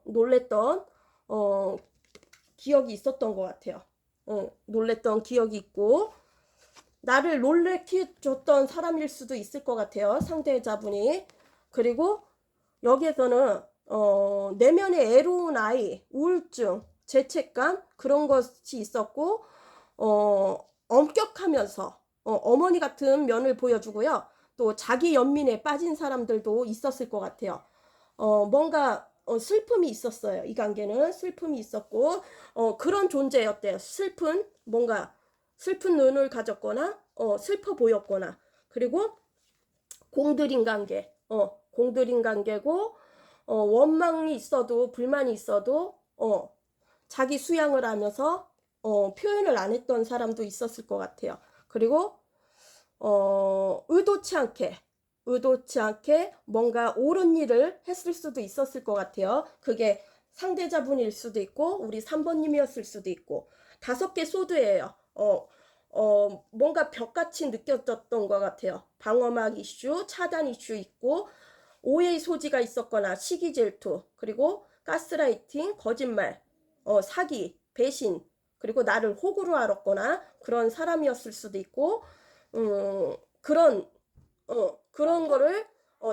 놀랬던 기억이 있었던 것 같아요. 놀랬던 기억이 있고 나를 놀래켜 줬던 사람일 수도 있을 것 같아요. 상대자분이. 그리고 여기에서는 내면의 애로운 아이, 우울증, 죄책감 그런 것이 있었고 엄격하면서 어머니 같은 면을 보여주고요. 또 자기 연민에 빠진 사람들도 있었을 것 같아요. 뭔가 슬픔이 있었어요. 이 관계는 슬픔이 있었고 그런 존재였대요. 뭔가 슬픈 눈을 가졌거나 슬퍼 보였거나 그리고 공들인 관계 공들인 관계고 원망이 있어도 불만이 있어도 자기 수양을 하면서 표현을 안 했던 사람도 있었을 것 같아요. 그리고 의도치 않게 뭔가 옳은 일을 했을 수도 있었을 것 같아요. 그게 상대자분일 수도 있고 우리 3번님이었을 수도 있고 5개 소드예요. 뭔가 벽같이 느껴졌던 것 같아요. 방어막 이슈, 차단 이슈 있고 오해의 소지가 있었거나 시기 질투 그리고 가스라이팅, 거짓말, 사기, 배신 그리고 나를 호구로 알았거나 그런 사람이었을 수도 있고 그런 거를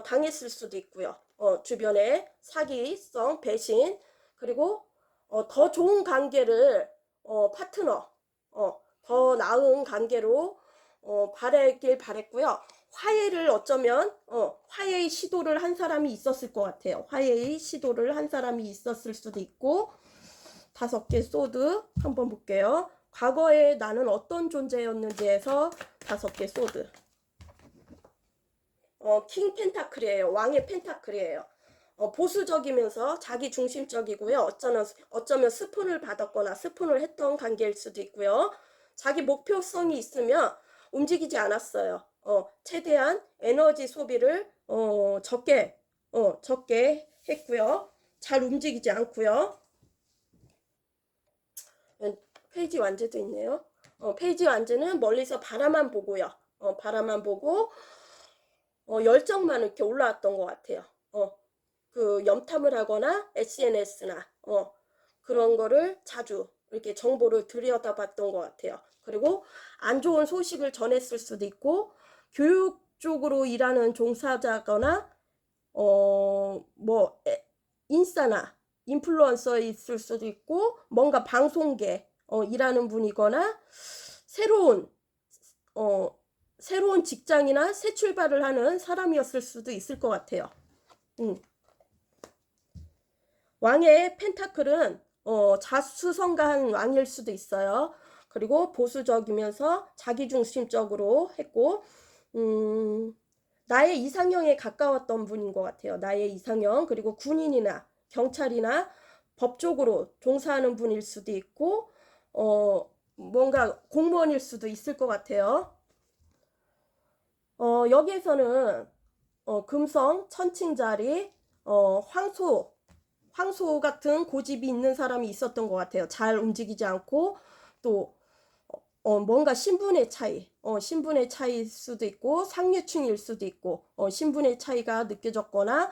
당했을 수도 있고요. 주변에 사기성, 배신 그리고 더 좋은 관계를 파트너 더 나은 관계로 바랬길 바랬고요. 화해를 어쩌면 화해의 시도를 한 사람이 있었을 것 같아요. 화해의 시도를 한 사람이 있었을 수도 있고 5개 소드 한번 볼게요. 과거에 나는 어떤 존재였는지에서 5개 소드. 킹 펜타클이에요. 왕의 펜타클이에요. 보수적이면서 자기 중심적이고요. 어쩌면 스폰을 받았거나 스폰을 했던 관계일 수도 있고요. 자기 목표성이 있으면 움직이지 않았어요. 최대한 에너지 소비를 적게 했고요. 잘 움직이지 않고요. 페이지 완제도 있네요. 페이지 완제는 멀리서 바라만 보고요. 바라만 보고 열정만 이렇게 올라왔던 것 같아요. 그 염탐을 하거나 SNS나 그런 거를 자주 이렇게 정보를 들여다봤던 것 같아요. 그리고 안 좋은 소식을 전했을 수도 있고 교육 쪽으로 일하는 종사자거나 뭐 인싸나 인플루언서 있을 수도 있고 뭔가 방송계 일하는 분이거나 새로운 직장이나 새 출발을 하는 사람이었을 수도 있을 것 같아요. 왕의 펜타클은 자수성가한 왕일 수도 있어요. 그리고 보수적이면서 자기중심적으로 했고 나의 이상형에 가까웠던 분인 것 같아요. 나의 이상형 그리고 군인이나 경찰이나 법 쪽으로 종사하는 분일 수도 있고 뭔가 공무원일 수도 있을 것 같아요. 여기에서는 금성, 천칭자리, 황소 같은 고집이 있는 사람이 있었던 것 같아요. 잘 움직이지 않고 또 뭔가 신분의 차이일 수도 있고 상류층일 수도 있고 신분의 차이가 느껴졌거나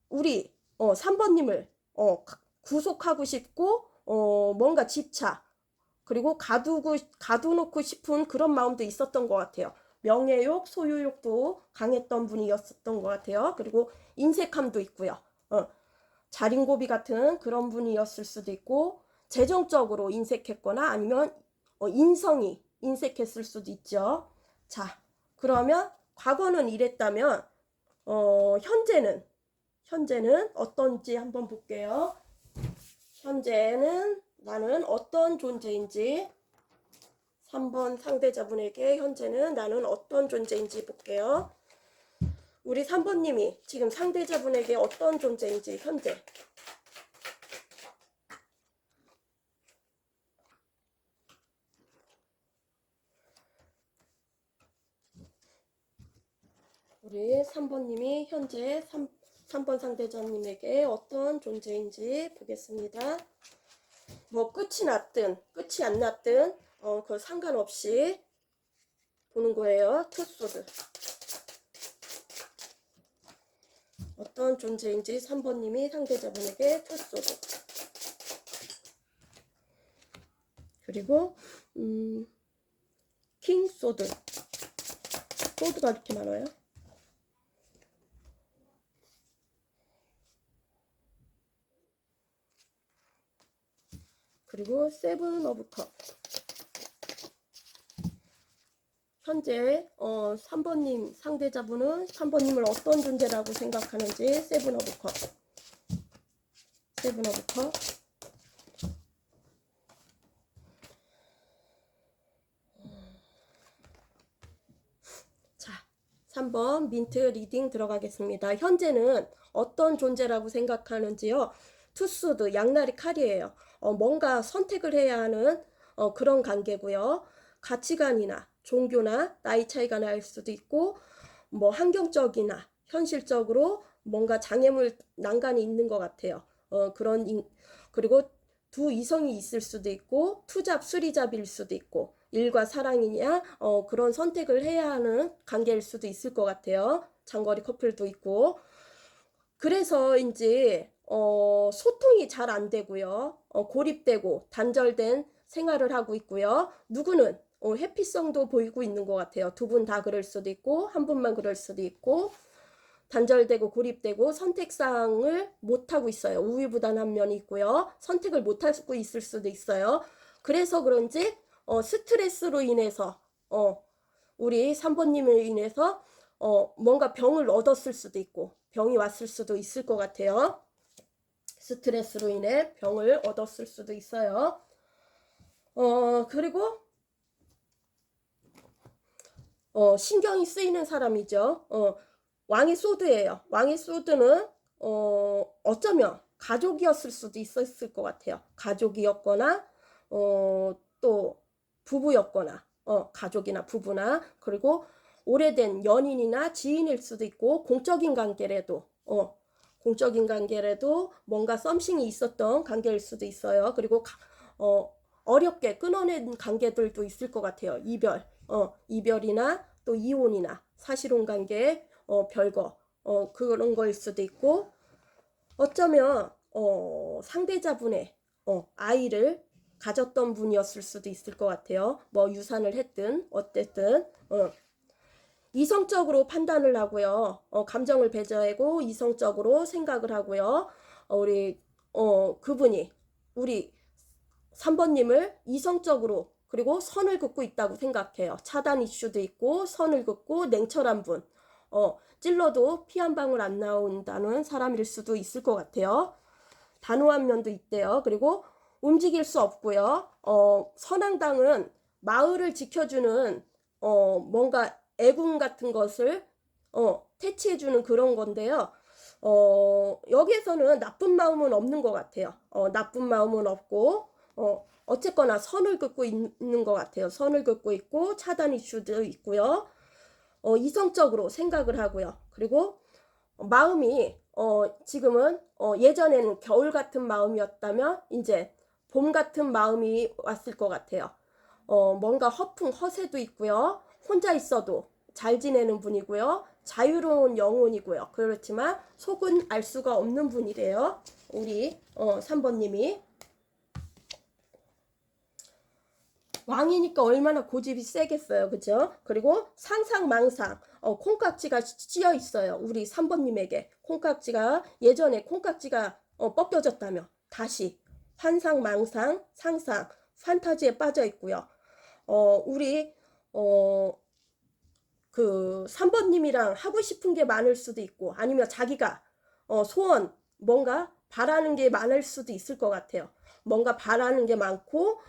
우리 3번님을 구속하고 싶고 뭔가 집착 그리고 가두놓고 싶은 그런 마음도 있었던 것 같아요. 명예욕, 소유욕도 강했던 분이었던 것 같아요. 그리고 인색함도 있고요. 자린고비 같은 그런 분이었을 수도 있고 재정적으로 인색했거나 아니면 인성이 인색했을 수도 있죠. 자, 그러면 과거는 이랬다면 현재는 어떤지 한번 볼게요. 현재는 나는 어떤 존재인지 3번 상대자분에게 현재는 나는 어떤 존재인지 볼게요. 우리 3번님이 지금 상대자분에게 어떤 존재인지 현재 우리 3번님이 현재 3번 상대자님에게 어떤 존재인지 보겠습니다. 뭐 끝이 났든 끝이 안 났든 그 상관없이 보는 거예요. 투소드. 어떤 존재인지 3번님이 상대자분에게 투소드. 그리고 킹 소드. 소드가 이렇게 많아요. 그리고 세븐 오브 컵. 현재 3번님 상대자분은 3번님을 어떤 존재라고 생각하는지 세븐 오브 컵. 세븐 오브 컵. 자, 3번 민트 리딩 들어가겠습니다. 현재는 어떤 존재라고 생각하는지요. 투수드 양날의 칼이에요. 뭔가 선택을 해야 하는 그런 관계고요. 가치관이나 종교나 나이 차이가 날 수도 있고 뭐 환경적이나 현실적으로 뭔가 장애물 난간이 있는 것 같아요. 그리고 두 이성이 있을 수도 있고 투잡 수리잡일 수도 있고 일과 사랑이냐 그런 선택을 해야 하는 관계일 수도 있을 것 같아요. 장거리 커플도 있고 그래서인지 소통이 잘 안 되고요. 고립되고 단절된 생활을 하고 있고요. 누구는 회피성도 보이고 있는 것 같아요. 두 분 다 그럴 수도 있고 한 분만 그럴 수도 있고 단절되고 고립되고 선택사항을 못하고 있어요. 우유부단한 면이 있고요. 선택을 못하고 있을 수도 있어요. 그래서 그런지 스트레스로 인해서 우리 3번님을 인해서 뭔가 병을 얻었을 수도 있고 병이 왔을 수도 있을 것 같아요. 스트레스로 인해 병을 얻었을 수도 있어요. 그리고 신경이 쓰이는 사람이죠. 왕의 소드예요. 왕의 소드는 어쩌면 가족이었을 수도 있었을 것 같아요. 가족이었거나 또 부부였거나 가족이나 부부나 그리고 오래된 연인이나 지인일 수도 있고 공적인 관계라도 뭔가 썸씽이 있었던 관계일 수도 있어요. 그리고 어렵게 끊어낸 관계들도 있을 것 같아요. 이별이나 또 이혼이나 사실혼 관계 별거 그런 거일 수도 있고 어쩌면 상대자분의 아이를 가졌던 분이었을 수도 있을 것 같아요. 뭐 유산을 했든 어쨌든 이성적으로 판단을 하고요. 감정을 배제하고 이성적으로 생각을 하고요. 그분이 우리 3번님을 이성적으로 그리고 선을 긋고 있다고 생각해요. 차단 이슈도 있고 선을 긋고 냉철한 분. 찔러도 피 한 방울 안 나온다는 사람일 수도 있을 것 같아요. 단호한 면도 있대요. 그리고 움직일 수 없고요. 선앙당은 마을을 지켜주는 뭔가 애군 같은 것을 퇴치해주는 그런 건데요. 여기에서는 나쁜 마음은 없는 것 같아요. 나쁜 마음은 없고 어쨌거나 선을 긋고 있는 것 같아요. 선을 긋고 있고 차단 이슈도 있고요. 이성적으로 생각을 하고요. 그리고 마음이 지금은 예전에는 겨울 같은 마음이었다면 이제 봄 같은 마음이 왔을 것 같아요. 뭔가 허세도 있고요. 혼자 있어도 잘 지내는 분이고요. 자유로운 영혼이고요. 그렇지만 속은 알 수가 없는 분이래요. 우리 3번님이. 왕이니까 얼마나 고집이 세겠어요. 그죠? 그리고 상상망상. 콩깍지가 씌어 있어요. 우리 3번님에게. 콩깍지가 예전에 콩깍지가 벗겨졌다며 다시 환상망상, 상상, 판타지에 빠져 있고요. 우리 그 3번님이랑 하고 싶은 게 많을 수도 있고 아니면 자기가 소원 뭔가 바라는 게 많을 수도 있을 것 같아요. 뭔가 바라는 게 많고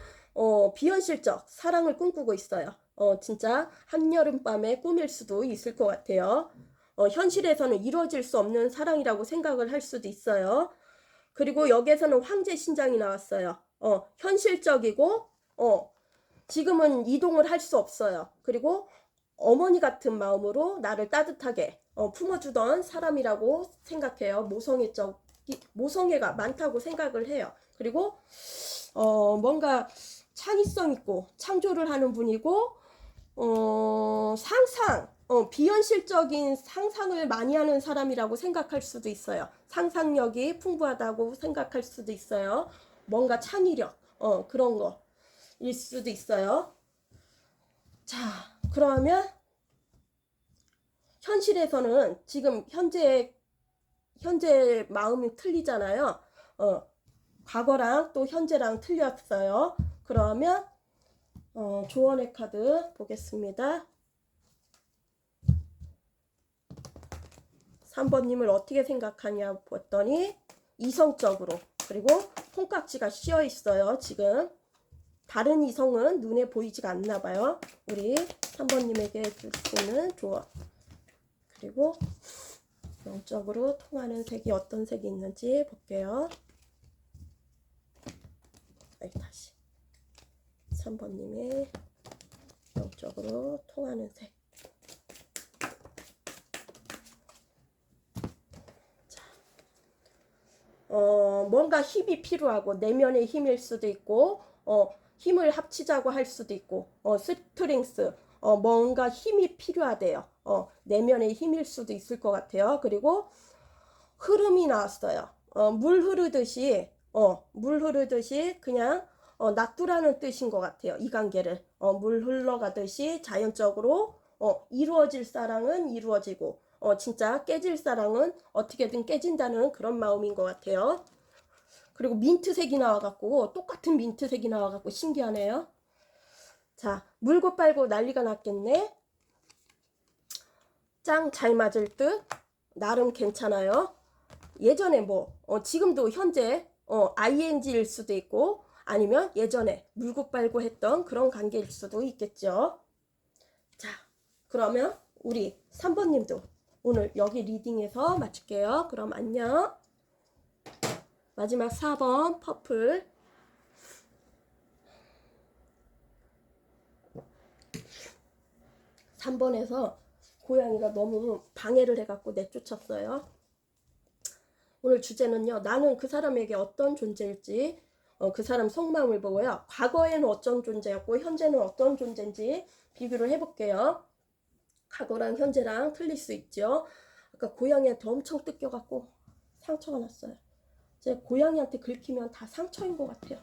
비현실적 사랑을 꿈꾸고 있어요. 진짜 한여름밤의 꿈일 수도 있을 것 같아요. 현실에서는 이루어질 수 없는 사랑이라고 생각을 할 수도 있어요. 그리고 여기에서는 황제 신장이 나왔어요. 현실적이고 지금은 이동을 할 수 없어요. 그리고 어머니 같은 마음으로 나를 따뜻하게 품어주던 사람이라고 생각해요. 모성애가 많다고 생각을 해요. 그리고 뭔가 창의성 있고 창조를 하는 분이고 상상 비현실적인 상상을 많이 하는 사람이라고 생각할 수도 있어요. 상상력이 풍부하다고 생각할 수도 있어요. 뭔가 창의력, 그런 거일 수도 있어요. 자, 그러면 현실에서는 지금 현재 마음이 틀리잖아요. 과거랑 또 현재랑 틀렸어요. 그러면 조언의 카드 보겠습니다. 3번님을 어떻게 생각하냐 봤더니 이성적으로, 그리고 콩깍지가 씌어 있어요. 지금 다른 이성은 눈에 보이지가 않나 봐요. 우리 3번님에게 줄 수 있는 조언. 그리고 영적으로 통하는 색이 어떤 색이 있는지 볼게요. 다시 3번님의 영적으로 통하는 색. 자, 뭔가 힘이 필요하고 내면의 힘일 수도 있고 힘을 합치자고 할 수도 있고 스트렝스, 뭔가 힘이 필요하대요. 내면의 힘일 수도 있을 것 같아요. 그리고 흐름이 나왔어요. 물 흐르듯이 그냥 놔두라는 뜻인 것 같아요. 이 관계를 물 흘러가듯이 자연적으로 이루어질 사랑은 이루어지고 진짜 깨질 사랑은 어떻게든 깨진다는 그런 마음인 것 같아요. 그리고 민트색이 나와갖고 똑같은 민트색이 나와갖고 신기하네요. 자, 물고 빨고 난리가 났겠네. 짱 잘 맞을 듯. 나름 괜찮아요. 예전에 지금도 현재 ing일 수도 있고 아니면 예전에 물고 빨고 했던 그런 관계일 수도 있겠죠. 자, 그러면 우리 3번님도 오늘 여기 리딩에서 마칠게요. 그럼 안녕. 마지막 4번 퍼플. 3번에서 고양이가 너무 방해를 해갖고 내쫓았어요. 오늘 주제는요, 나는 그 사람에게 어떤 존재일지, 그 사람 속마음을 보고요, 과거에는 어떤 존재였고 현재는 어떤 존재인지 비교를 해볼게요. 과거랑 현재랑 틀릴 수 있죠. 아까 고양이한테 엄청 뜯겨갖고 상처가 났어요. 제 고양이한테 긁히면 다 상처인 것 같아요.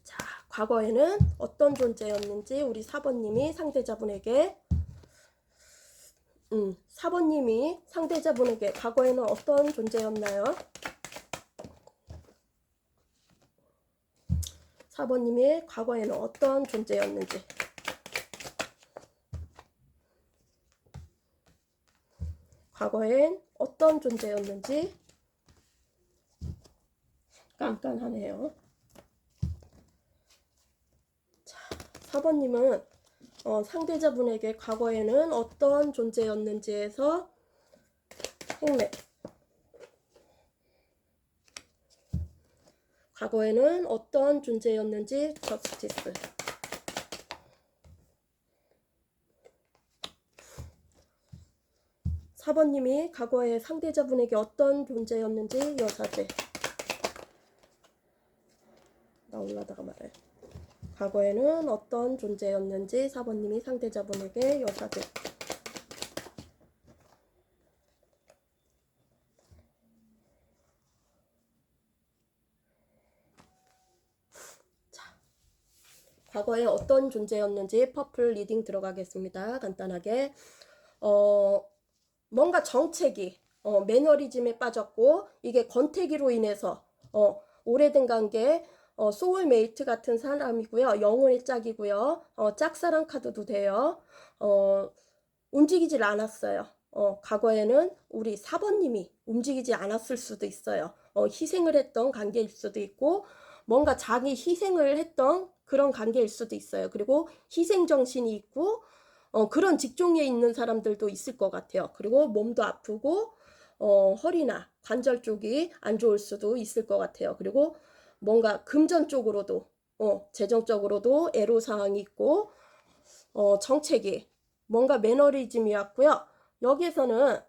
자, 과거에는 어떤 존재였는지 우리 4번님이 상대자분에게 4번님이 상대자분에게 과거에는 어떤 존재였나요? 4번님이 과거에는 어떤 존재였는지. 과거엔 어떤 존재였는지. 깐깐하네요. 자, 4번님은 상대자분에게 과거에는 어떤 존재였는지에서 행맥. 과거에는 어떤 존재였는지 저스티스. 사번님이 과거에 상대자분에게 어떤 존재였는지 여사제. 나 올라다가 말해. 과거에는 어떤 존재였는지 4번님이 상대자분에게 여사제. 자, 과거에 어떤 존재였는지 퍼플 리딩 들어가겠습니다. 간단하게 뭔가 정체기, 매너리즘에 빠졌고 이게 권태기로 인해서 오래된 관계, 소울메이트 같은 사람이고요. 영혼의 짝이고요. 짝사랑 카드도 돼요. 움직이질 않았어요. 과거에는 우리 4번님이 움직이지 않았을 수도 있어요. 희생을 했던 관계일 수도 있고 뭔가 자기 희생을 했던 그런 관계일 수도 있어요. 그리고 희생정신이 있고 그런 직종에 있는 사람들도 있을 것 같아요. 그리고 몸도 아프고 허리나 관절 쪽이 안 좋을 수도 있을 것 같아요. 그리고 뭔가 금전적으로도 재정적으로도 애로사항이 있고 정책이 뭔가 매너리즘이었고요. 여기에서는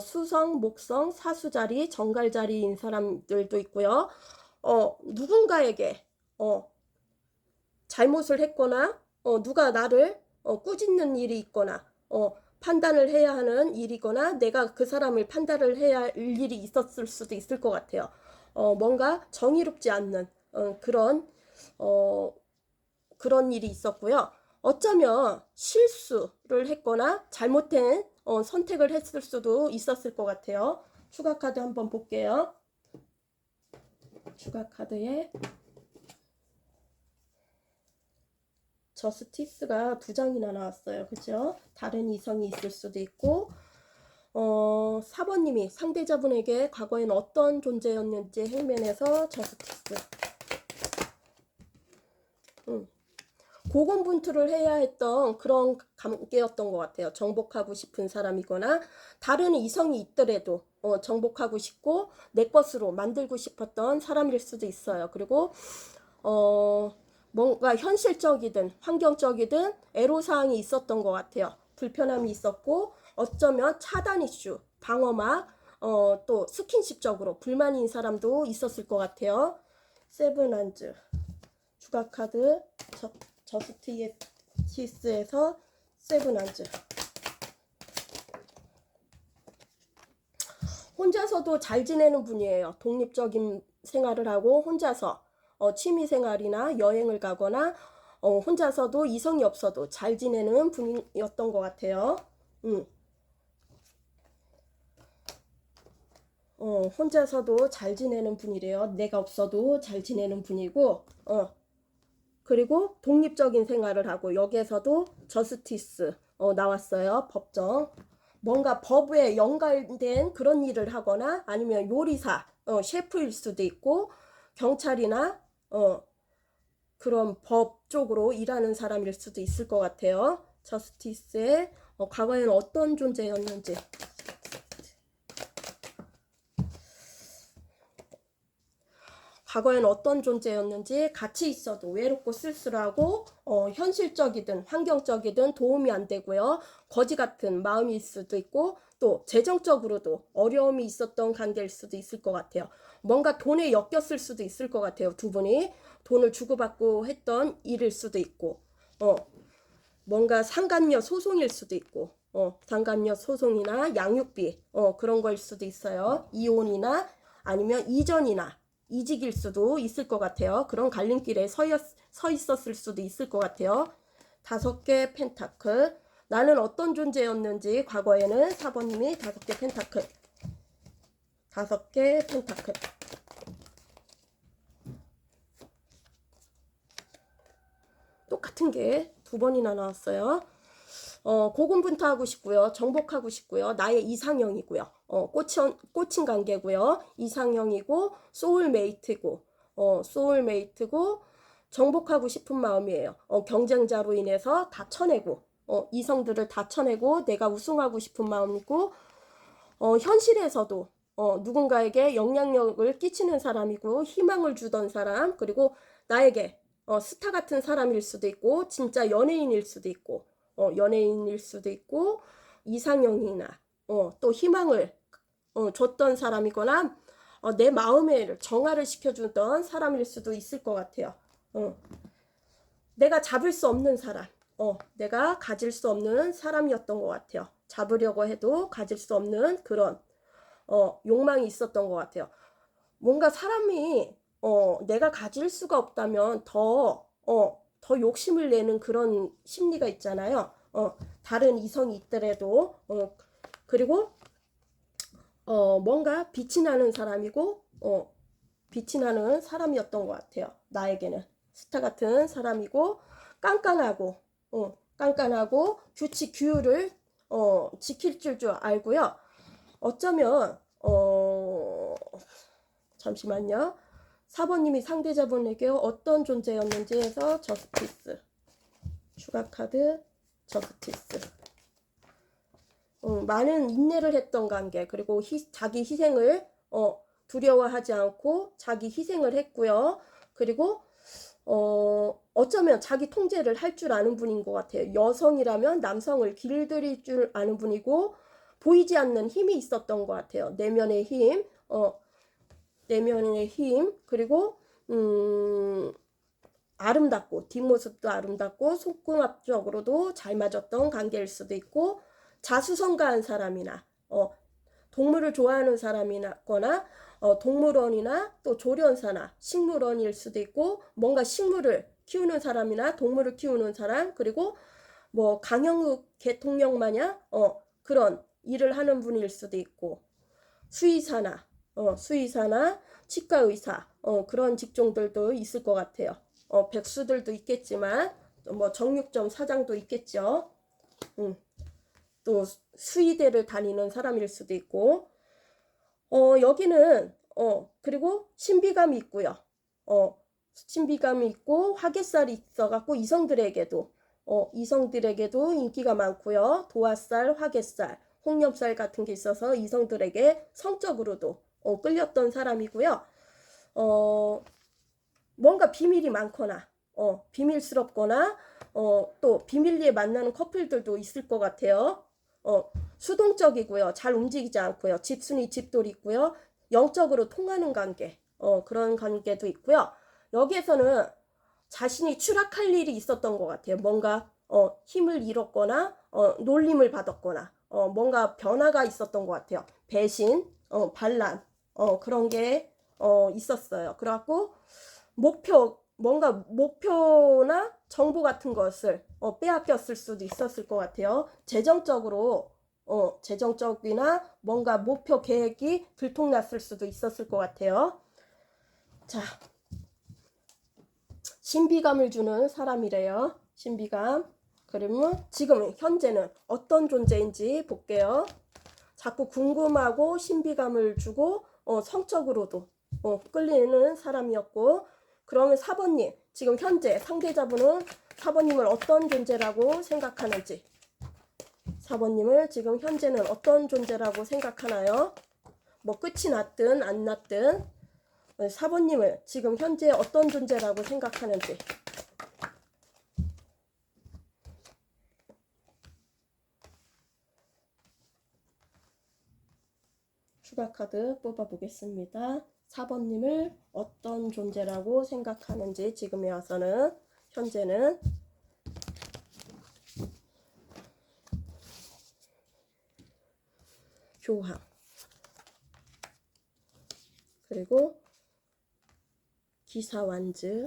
수성, 목성, 사수자리, 정갈자리인 사람들도 있고요. 누군가에게 잘못을 했거나 누가 나를 꾸짖는 일이 있거나 판단을 해야 하는 일이거나 내가 그 사람을 판단을 해야 할 일이 있었을 수도 있을 것 같아요. 뭔가 정의롭지 않는 그런 일이 있었고요. 어쩌면 실수를 했거나 잘못된 선택을 했을 수도 있었을 것 같아요. 추가 카드 한번 볼게요. 추가 카드에 저스티스가 2장이나 나왔어요. 그죠? 다른 이성이 있을 수도 있고 4번님이 상대자분에게 과거엔 어떤 존재였는지 행면에서 저스티스. 고군분투를 해야 했던 그런 관계였던 것 같아요. 정복하고 싶은 사람이거나 다른 이성이 있더라도 정복하고 싶고 내 것으로 만들고 싶었던 사람일 수도 있어요. 그리고 뭔가 현실적이든 환경적이든 애로사항이 있었던 것 같아요. 불편함이 있었고 어쩌면 차단 이슈, 방어막, 또 스킨십적으로 불만인 사람도 있었을 것 같아요. 세븐한즈 추가 카드 저스티스에서 세븐한즈. 혼자서도 잘 지내는 분이에요. 독립적인 생활을 하고 혼자서 취미 생활이나 여행을 가거나 혼자서도 이성이 없어도 잘 지내는 분이었던 것 같아요. 혼자서도 잘 지내는 분이래요. 내가 없어도 잘 지내는 분이고 그리고 독립적인 생활을 하고 여기에서도 저스티스 나왔어요. 법정. 뭔가 법에 연관된 그런 일을 하거나 아니면 요리사, 셰프일 수도 있고 경찰이나 그런 법 쪽으로 일하는 사람일 수도 있을 것 같아요. 저스티스의 과거에는 어떤 존재였는지. 과거에는 어떤 존재였는지 같이 있어도 외롭고 쓸쓸하고 현실적이든 환경적이든 도움이 안 되고요. 거지 같은 마음일 수도 있고 또 재정적으로도 어려움이 있었던 관계일 수도 있을 것 같아요. 뭔가 돈에 엮였을 수도 있을 것 같아요. 두 분이 돈을 주고받고 했던 일일 수도 있고 뭔가 상간녀 소송일 수도 있고 상간녀 소송이나 양육비 그런 거일 수도 있어요. 이혼이나 아니면 이전이나 이직일 수도 있을 것 같아요. 그런 갈림길에 서 있었을 수도 있을 것 같아요. 5개 펜타클. 나는 어떤 존재였는지 과거에는 4번님이 5개 펜타클. 5개 펜타클. 똑같은 게 2번이나 나왔어요. 고군분투하고 싶고요. 정복하고 싶고요. 나의 이상형이고요. 꽂힌 관계고요. 이상형이고 소울메이트고 소울메이트고 정복하고 싶은 마음이에요. 경쟁자로 인해서 다 쳐내고 이성들을 다 쳐내고 내가 우승하고 싶은 마음이고 현실에서도 누군가에게 영향력을 끼치는 사람이고 희망을 주던 사람 그리고 나에게 스타 같은 사람일 수도 있고 진짜 연예인일 수도 있고 연예인일 수도 있고 이상형이나 또 희망을 줬던 사람이거나 내 마음에 정화를 시켜주던 사람일 수도 있을 것 같아요. 내가 잡을 수 없는 사람, 내가 가질 수 없는 사람이었던 것 같아요. 잡으려고 해도 가질 수 없는 그런 욕망이 있었던 것 같아요. 뭔가 사람이 내가 가질 수가 없다면 더 욕심을 내는 그런 심리가 있잖아요. 다른 이성이 있더라도 그리고 뭔가 빛이 나는 사람이고 빛이 나는 사람이었던 것 같아요. 나에게는 스타 같은 사람이고 깐깐하고 규칙 규율을 지킬 줄 알고요. 어쩌면 잠시만요. 4번님이 상대자분에게 어떤 존재였는지 해서 저스티스. 추가 카드 저스티스. 많은 인내를 했던 관계 그리고 자기 희생을 두려워하지 않고 자기 희생을 했고요. 그리고 어쩌면 자기 통제를 할 줄 아는 분인 것 같아요. 여성이라면 남성을 길들일 줄 아는 분이고 보이지 않는 힘이 있었던 것 같아요. 내면의 힘, 내면의 힘 그리고 아름답고 뒷모습도 아름답고 속궁합적으로도 잘 맞았던 관계일 수도 있고, 자수성가한 사람이나 동물을 좋아하는 사람이거나 동물원이나 또 조련사나 식물원일 수도 있고, 뭔가 식물을 키우는 사람이나 동물을 키우는 사람, 그리고 뭐 강영욱 대통령 마냥 그런 일을 하는 분일 수도 있고, 수의사나 수의사나 치과의사 그런 직종들도 있을 것 같아요. 백수들도 있겠지만 뭐 정육점 사장도 있겠죠. 또 수의대를 다니는 사람일 수도 있고, 여기는 그리고 신비감이 있고요. 신비감이 있고 화개살이 있어갖고 이성들에게도 인기가 많고요. 도화살, 화개살, 홍염살 같은 게 있어서 이성들에게 성적으로도 끌렸던 사람이고요. 뭔가 비밀이 많거나 비밀스럽거나 또 비밀리에 만나는 커플들도 있을 것 같아요. 수동적이고요. 잘 움직이지 않고요. 집순이 집돌이 있고요. 영적으로 통하는 관계, 그런 관계도 있고요. 여기에서는 자신이 추락할 일이 있었던 것 같아요. 뭔가 힘을 잃었거나 놀림을 받았거나 뭔가 변화가 있었던 것 같아요. 배신, 반란, 그런 게 있었어요. 그래갖고 뭔가 목표나 정보 같은 것을 빼앗겼을 수도 있었을 것 같아요. 재정적이나 뭔가 목표 계획이 들통났을 수도 있었을 것 같아요. 자, 신비감을 주는 사람이래요. 신비감. 그러면 지금 현재는 어떤 존재인지 볼게요. 자꾸 궁금하고 신비감을 주고 성적으로도 끌리는 사람이었고, 그러면 4번님, 지금 현재 상대자분은 4번님을 어떤 존재라고 생각하는지, 4번님을 지금 현재는 어떤 존재라고 생각하나요? 뭐 끝이 났든 안 났든 4번님을 지금 현재 어떤 존재라고 생각하는지. 추가 카드 뽑아보겠습니다. 4번님을 어떤 존재라고 생각하는지 지금에 와서는, 현재는 교황, 그리고 기사완즈,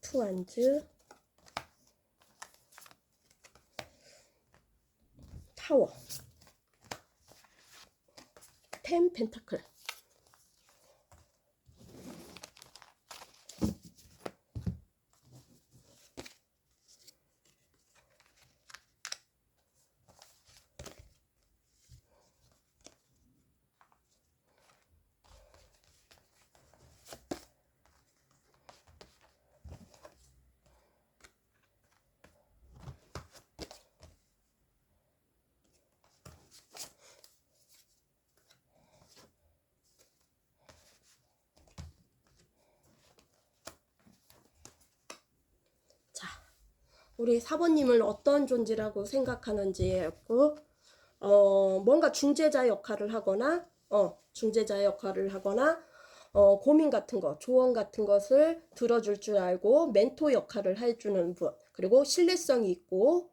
투완즈, 타워, 10 펜타클. 우리 4번님을 어떤 존재라고 생각하는지였고, 뭔가 중재자 역할을 하거나, 고민 같은 거, 조언 같은 것을 들어줄 줄 알고 멘토 역할을 해주는 분, 그리고 신뢰성이 있고,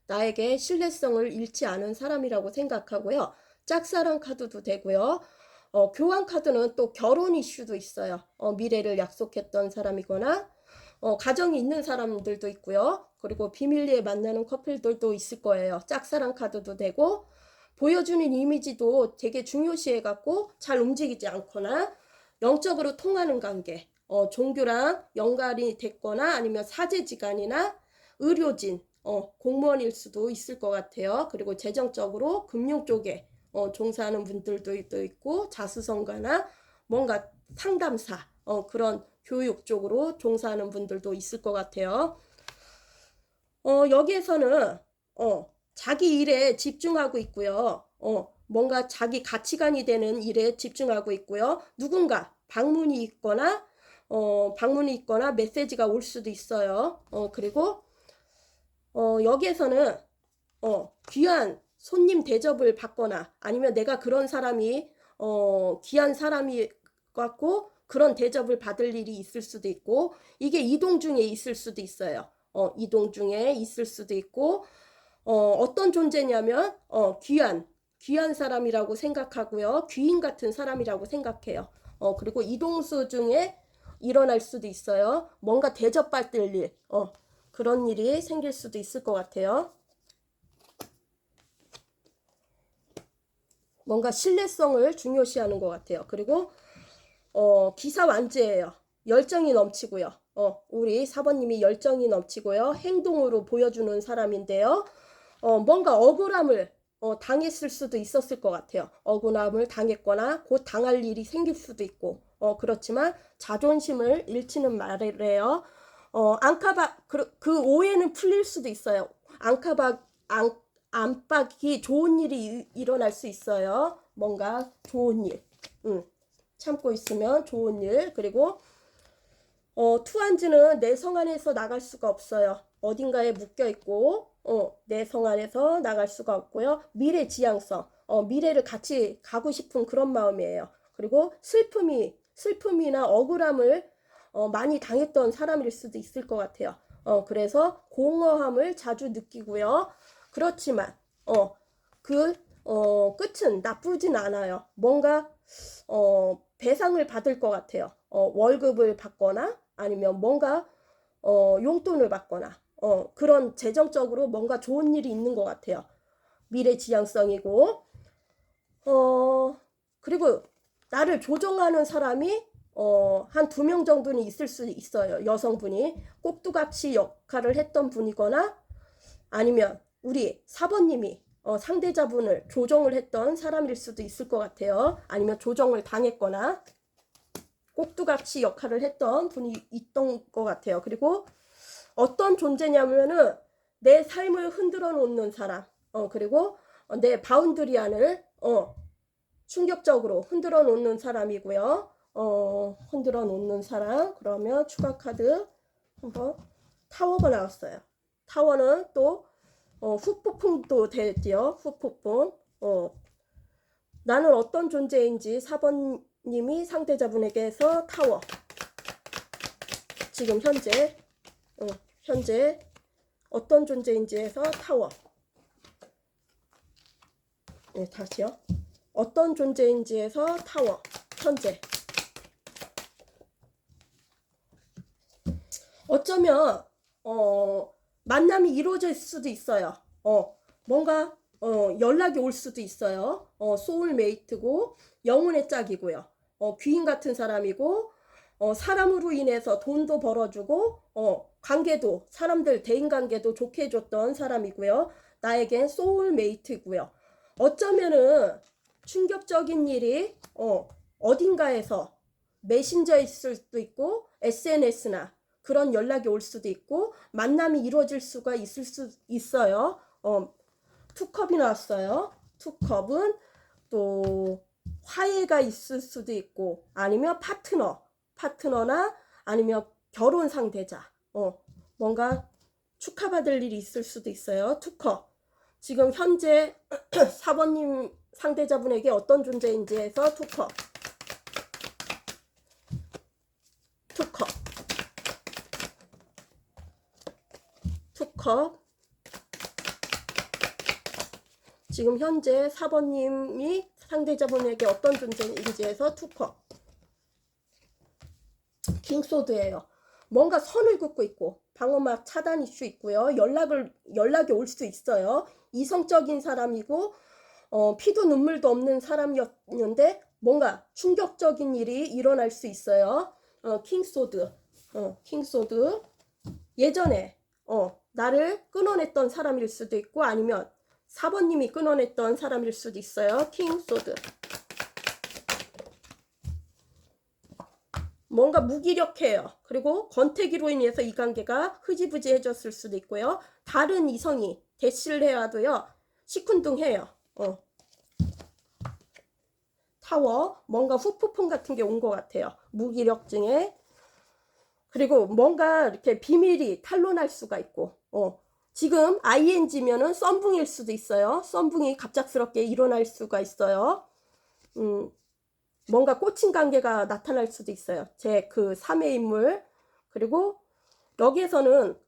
나에게 신뢰성을 잃지 않은 사람이라고 생각하고요. 짝사랑 카드도 되고요. 교환 카드는 또 결혼 이슈도 있어요. 미래를 약속했던 사람이거나, 가정이 있는 사람들도 있고요. 그리고 비밀리에 만나는 커플들도 있을 거예요. 짝사랑 카드도 되고, 보여주는 이미지도 되게 중요시해 갖고 잘 움직이지 않거나 영적으로 통하는 관계, 종교랑 연관이 됐거나 아니면 사제지간이나 의료진, 공무원일 수도 있을 것 같아요. 그리고 재정적으로 금융 쪽에 종사하는 분들도 있고, 자수성가나 뭔가 상담사, 그런 교육 쪽으로 종사하는 분들도 있을 것 같아요. 여기에서는 자기 일에 집중하고 있고요. 뭔가 자기 가치관이 되는 일에 집중하고 있고요. 누군가 방문이 있거나 메시지가 올 수도 있어요. 그리고 여기에서는 귀한 손님 대접을 받거나 아니면 내가 그런 사람이 귀한 사람이 같고 그런 대접을 받을 일이 있을 수도 있고 이게 이동 중에 있을 수도 있어요. 이동 중에 있을 수도 있고 어떤 존재냐면 귀한 사람이라고 생각하고요. 귀인 같은 사람이라고 생각해요. 그리고 이동수 중에 일어날 수도 있어요. 뭔가 대접받을 일, 그런 일이 생길 수도 있을 것 같아요. 뭔가 신뢰성을 중요시하는 것 같아요. 그리고 기사완주예요. 열정이 넘치고요. 우리 4번님이 열정이 넘치고요. 행동으로 보여주는 사람인데요. 뭔가 억울함을 당했을 수도 있었을 것 같아요. 억울함을 당했거나 곧 당할 일이 생길 수도 있고 그렇지만 자존심을 잃지는 말래요. 안카박 그 오해는 풀릴 수도 있어요. 안팎이 좋은 일이 일어날 수 있어요. 뭔가 좋은 일. 참고 있으면 좋은 일. 그리고 투한지는 내 성 안에서 나갈 수가 없어요. 어딘가에 묶여 있고 내 성 안에서 나갈 수가 없고요. 미래 지향성, 미래를 같이 가고 싶은 그런 마음이에요. 그리고 슬픔이나 억울함을 많이 당했던 사람일 수도 있을 것 같아요. 그래서 공허함을 자주 느끼고요. 그렇지만 그 끝은 나쁘진 않아요. 뭔가 배상을 받을 것 같아요. 월급을 받거나 아니면 뭔가 용돈을 받거나 그런 재정적으로 뭔가 좋은 일이 있는 것 같아요. 미래지향성이고 그리고 나를 조종하는 사람이 한 2명 정도는 있을 수 있어요. 여성분이 꼭두각시 역할을 했던 분이거나 아니면 우리 4번님이 상대자분을 조종을 했던 사람일 수도 있을 것 같아요. 아니면 조종을 당했거나 꼭두각시 역할을 했던 분이 있던 것 같아요. 그리고 어떤 존재냐면은 내 삶을 흔들어 놓는 사람, 그리고 내 바운드리 안을 충격적으로 흔들어 놓는 사람이고요. 흔들어 놓는 사람. 그러면 추가 카드 한번 타워가 나왔어요. 타워는 또 후폭풍도 되지요. 후폭풍. 나는 어떤 존재인지 4번님이 상대자분에게서 타워. 지금 현재 어떤 존재인지 해서 타워. 네, 다시요. 어떤 존재인지 해서 타워. 현재. 어쩌면 만남이 이루어질 수도 있어요. 뭔가 연락이 올 수도 있어요. 소울메이트고 영혼의 짝이고요. 귀인 같은 사람이고 사람으로 인해서 돈도 벌어주고 관계도 사람들 대인관계도 좋게 해줬던 사람이고요. 나에겐 소울메이트고요. 어쩌면은 충격적인 일이 어딘가에서 메신저일 수도 있고 SNS나 그런 연락이 올 수도 있고 만남이 이루어질 수가 있을 수 있어요. 투컵이 나왔어요. 투컵은 또 화해가 있을 수도 있고 아니면 파트너나 아니면 결혼 상대자 뭔가 축하받을 일이 있을 수도 있어요. 투컵. 지금 현재 4번님 상대자분에게 어떤 존재인지 해서 투컵. 지금 현재 4번님이 상대자분에게 어떤 존재인지 해서 투컵. 킹소드예요. 뭔가 선을 긋고 있고 방어막 차단 이슈 있고요. 연락이 올 수 있어요. 이성적인 사람이고 피도 눈물도 없는 사람이었는데 뭔가 충격적인 일이 일어날 수 있어요. 킹소드. 예전에 나를 끊어냈던 사람일 수도 있고 아니면 4번님이 끊어냈던 사람일 수도 있어요. 킹소드. 뭔가 무기력해요. 그리고 권태기로 인해서 이 관계가 흐지부지해졌을 수도 있고요. 다른 이성이 대시를 해와도요. 시큰둥해요. 타워. 뭔가 후폭풍 같은 게 온 것 같아요. 무기력증에. 그리고 뭔가 이렇게 비밀이 탄로날 수가 있고 지금 ing면은 썸붕일 수도 있어요. 썸붕이 갑작스럽게 일어날 수가 있어요. 뭔가 꽂힌 관계가 나타날 수도 있어요. 제 그 3의 인물. 그리고 여기에서는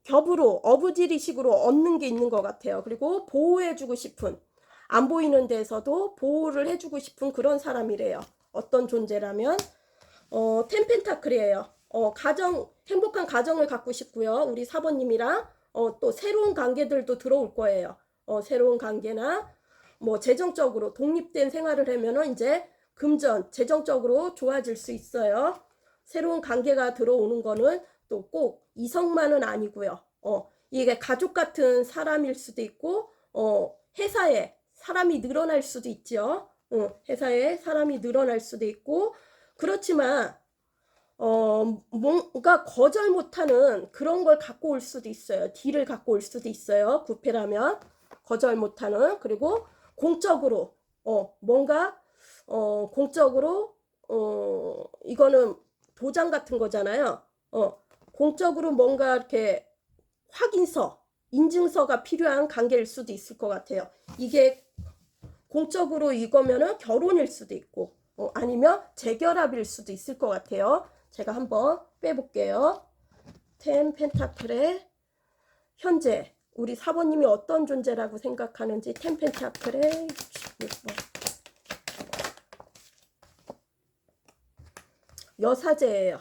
겹으로 어부지리식으로 얻는 게 있는 것 같아요. 그리고 보호해주고 싶은, 안 보이는 데에서도 보호를 해주고 싶은 그런 사람이래요. 어떤 존재라면 텐펜타클이에요. 행복한 가정을 갖고 싶고요. 우리 사번님이랑 또 새로운 관계들도 들어올 거예요. 새로운 관계나 뭐 재정적으로 독립된 생활을 하면은 이제 금전, 재정적으로 좋아질 수 있어요. 새로운 관계가 들어오는 거는 또 꼭 이성만은 아니고요. 이게 가족 같은 사람일 수도 있고, 회사에 사람이 늘어날 수도 있죠. 회사에 사람이 늘어날 수도 있고, 그렇지만 뭔가 거절 못하는 그런 걸 갖고 올 수도 있어요. 딜을 갖고 올 수도 있어요. 구패라면 거절 못하는. 그리고 공적으로 뭔가 공적으로 이거는 도장 같은 거잖아요. 공적으로 뭔가 이렇게 확인서, 인증서가 필요한 관계일 수도 있을 것 같아요. 이게 공적으로 이거면은 결혼일 수도 있고, 아니면 재결합일 수도 있을 것 같아요. 제가 한번 빼볼게요. 텐 펜타클의 현재 우리 사모님이 어떤 존재라고 생각하는지. 텐 펜타클의 66번 여사제예요.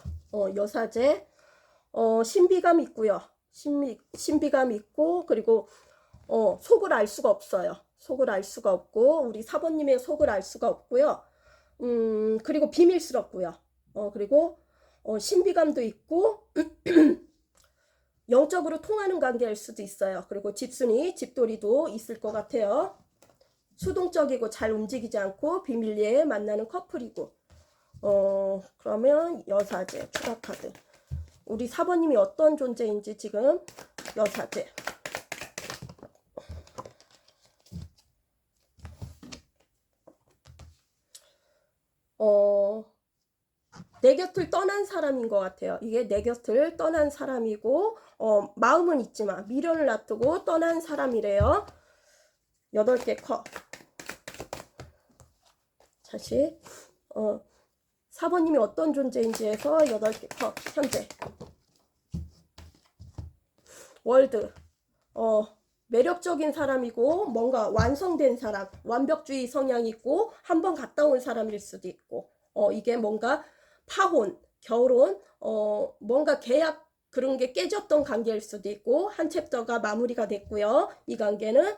여사제. 신비감 있고요. 신비감 있고, 그리고 속을 알 수가 없어요. 속을 알 수가 없고, 우리 사모님의 속을 알 수가 없고요. 그리고 비밀스럽고요. 그리고 신비감도 있고 영적으로 통하는 관계일 수도 있어요. 그리고 집순이, 집돌이도 있을 것 같아요. 수동적이고 잘 움직이지 않고 비밀리에 만나는 커플이고. 그러면 여사제 추가 카드. 우리 사번님이 어떤 존재인지 지금. 여사제. 내 곁을 떠난 사람인 것 같아요. 이게 내 곁을 떠난 사람이고, 마음은 있지만 미련을 놔두고 떠난 사람이래요. 8개 컵. 다시 사번님이 어떤 존재인지 해서 8개 컵. 현재 월드. 매력적인 사람이고, 뭔가 완성된 사람, 완벽주의 성향이 있고, 한번 갔다 온 사람일 수도 있고, 이게 뭔가 파혼, 결혼, 뭔가 계약 그런 게 깨졌던 관계일 수도 있고, 한 챕터가 마무리가 됐고요. 이 관계는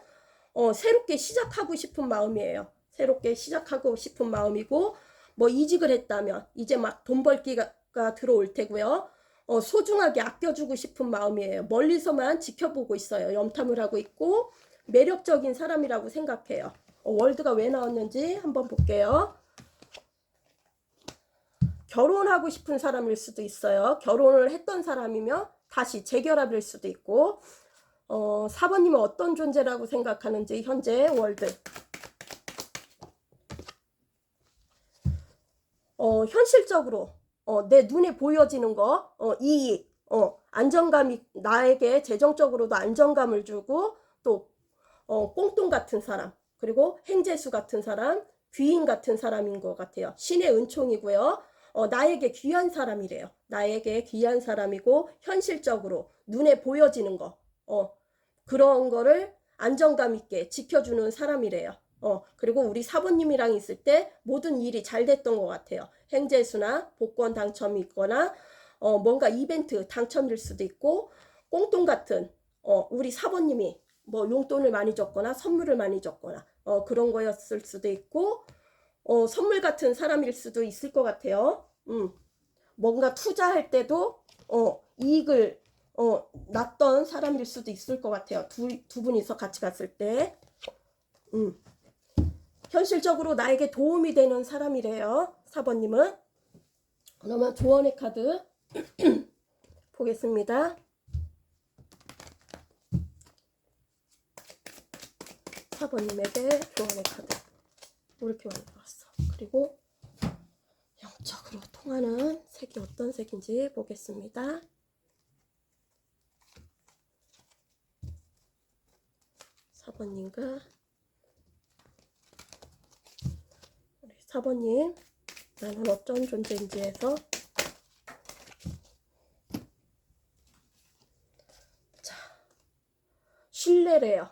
새롭게 시작하고 싶은 마음이에요. 새롭게 시작하고 싶은 마음이고, 뭐 이직을 했다면 이제 막 돈 벌기가 들어올 테고요. 소중하게 아껴주고 싶은 마음이에요. 멀리서만 지켜보고 있어요. 염탐을 하고 있고 매력적인 사람이라고 생각해요. 월드가 왜 나왔는지 한번 볼게요. 결혼하고 싶은 사람일 수도 있어요. 결혼을 했던 사람이면 다시 재결합일 수도 있고. 4번님은 어떤 존재라고 생각하는지. 현재 월드. 현실적으로 내 눈에 보여지는 거, 이익, 안정감이, 나에게 재정적으로도 안정감을 주고, 또 꽁돈 같은 사람, 그리고 행재수 같은 사람, 귀인 같은 사람인 것 같아요. 신의 은총이고요. 나에게 귀한 사람이래요. 나에게 귀한 사람이고, 현실적으로 눈에 보여지는 거, 그런 거를 안정감 있게 지켜주는 사람이래요. 그리고 우리 사부님이랑 있을 때 모든 일이 잘 됐던 것 같아요. 행재수나 복권 당첨이 있거나 뭔가 이벤트 당첨일 수도 있고, 꽁돈 같은 우리 사부님이 뭐 용돈을 많이 줬거나 선물을 많이 줬거나 그런 거였을 수도 있고, 선물 같은 사람일 수도 있을 것 같아요. 뭔가 투자할 때도 이익을 났던 사람일 수도 있을 것 같아요. 두 분이서 같이 갔을 때. 현실적으로 나에게 도움이 되는 사람이래요. 4번님은. 그러면 조언의 카드 보겠습니다. 4번님에게 조언의 카드. 이렇게 많이 나왔어. 그리고 영적으로 통하는 색이 어떤 색인지 보겠습니다. 4번님과 우리 4번님, 나는 어떤 존재인지 해서. 자, 신뢰래요.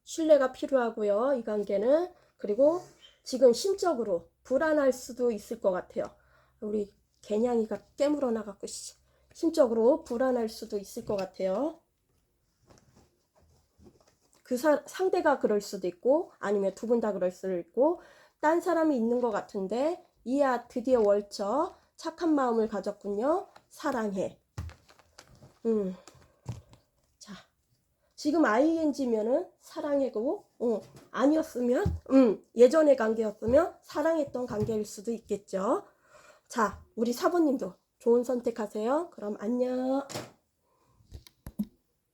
신뢰가 필요하고요. 이 관계는. 그리고 지금 심적으로 불안할 수도 있을 것 같아요. 우리 개냥이가 깨물어 나갖고 심적으로 불안할 수도 있을 것 같아요. 그 상대가 그럴 수도 있고 아니면 두 분 다 그럴 수도 있고 딴 사람이 있는 것 같은데 이야 드디어 월처 착한 마음을 가졌군요. 사랑해. 자, 지금 ing면은 사랑이고 아니었으면 예전의 관계였으면 사랑했던 관계일 수도 있겠죠. 자, 우리 사부님도 좋은 선택하세요. 그럼 안녕.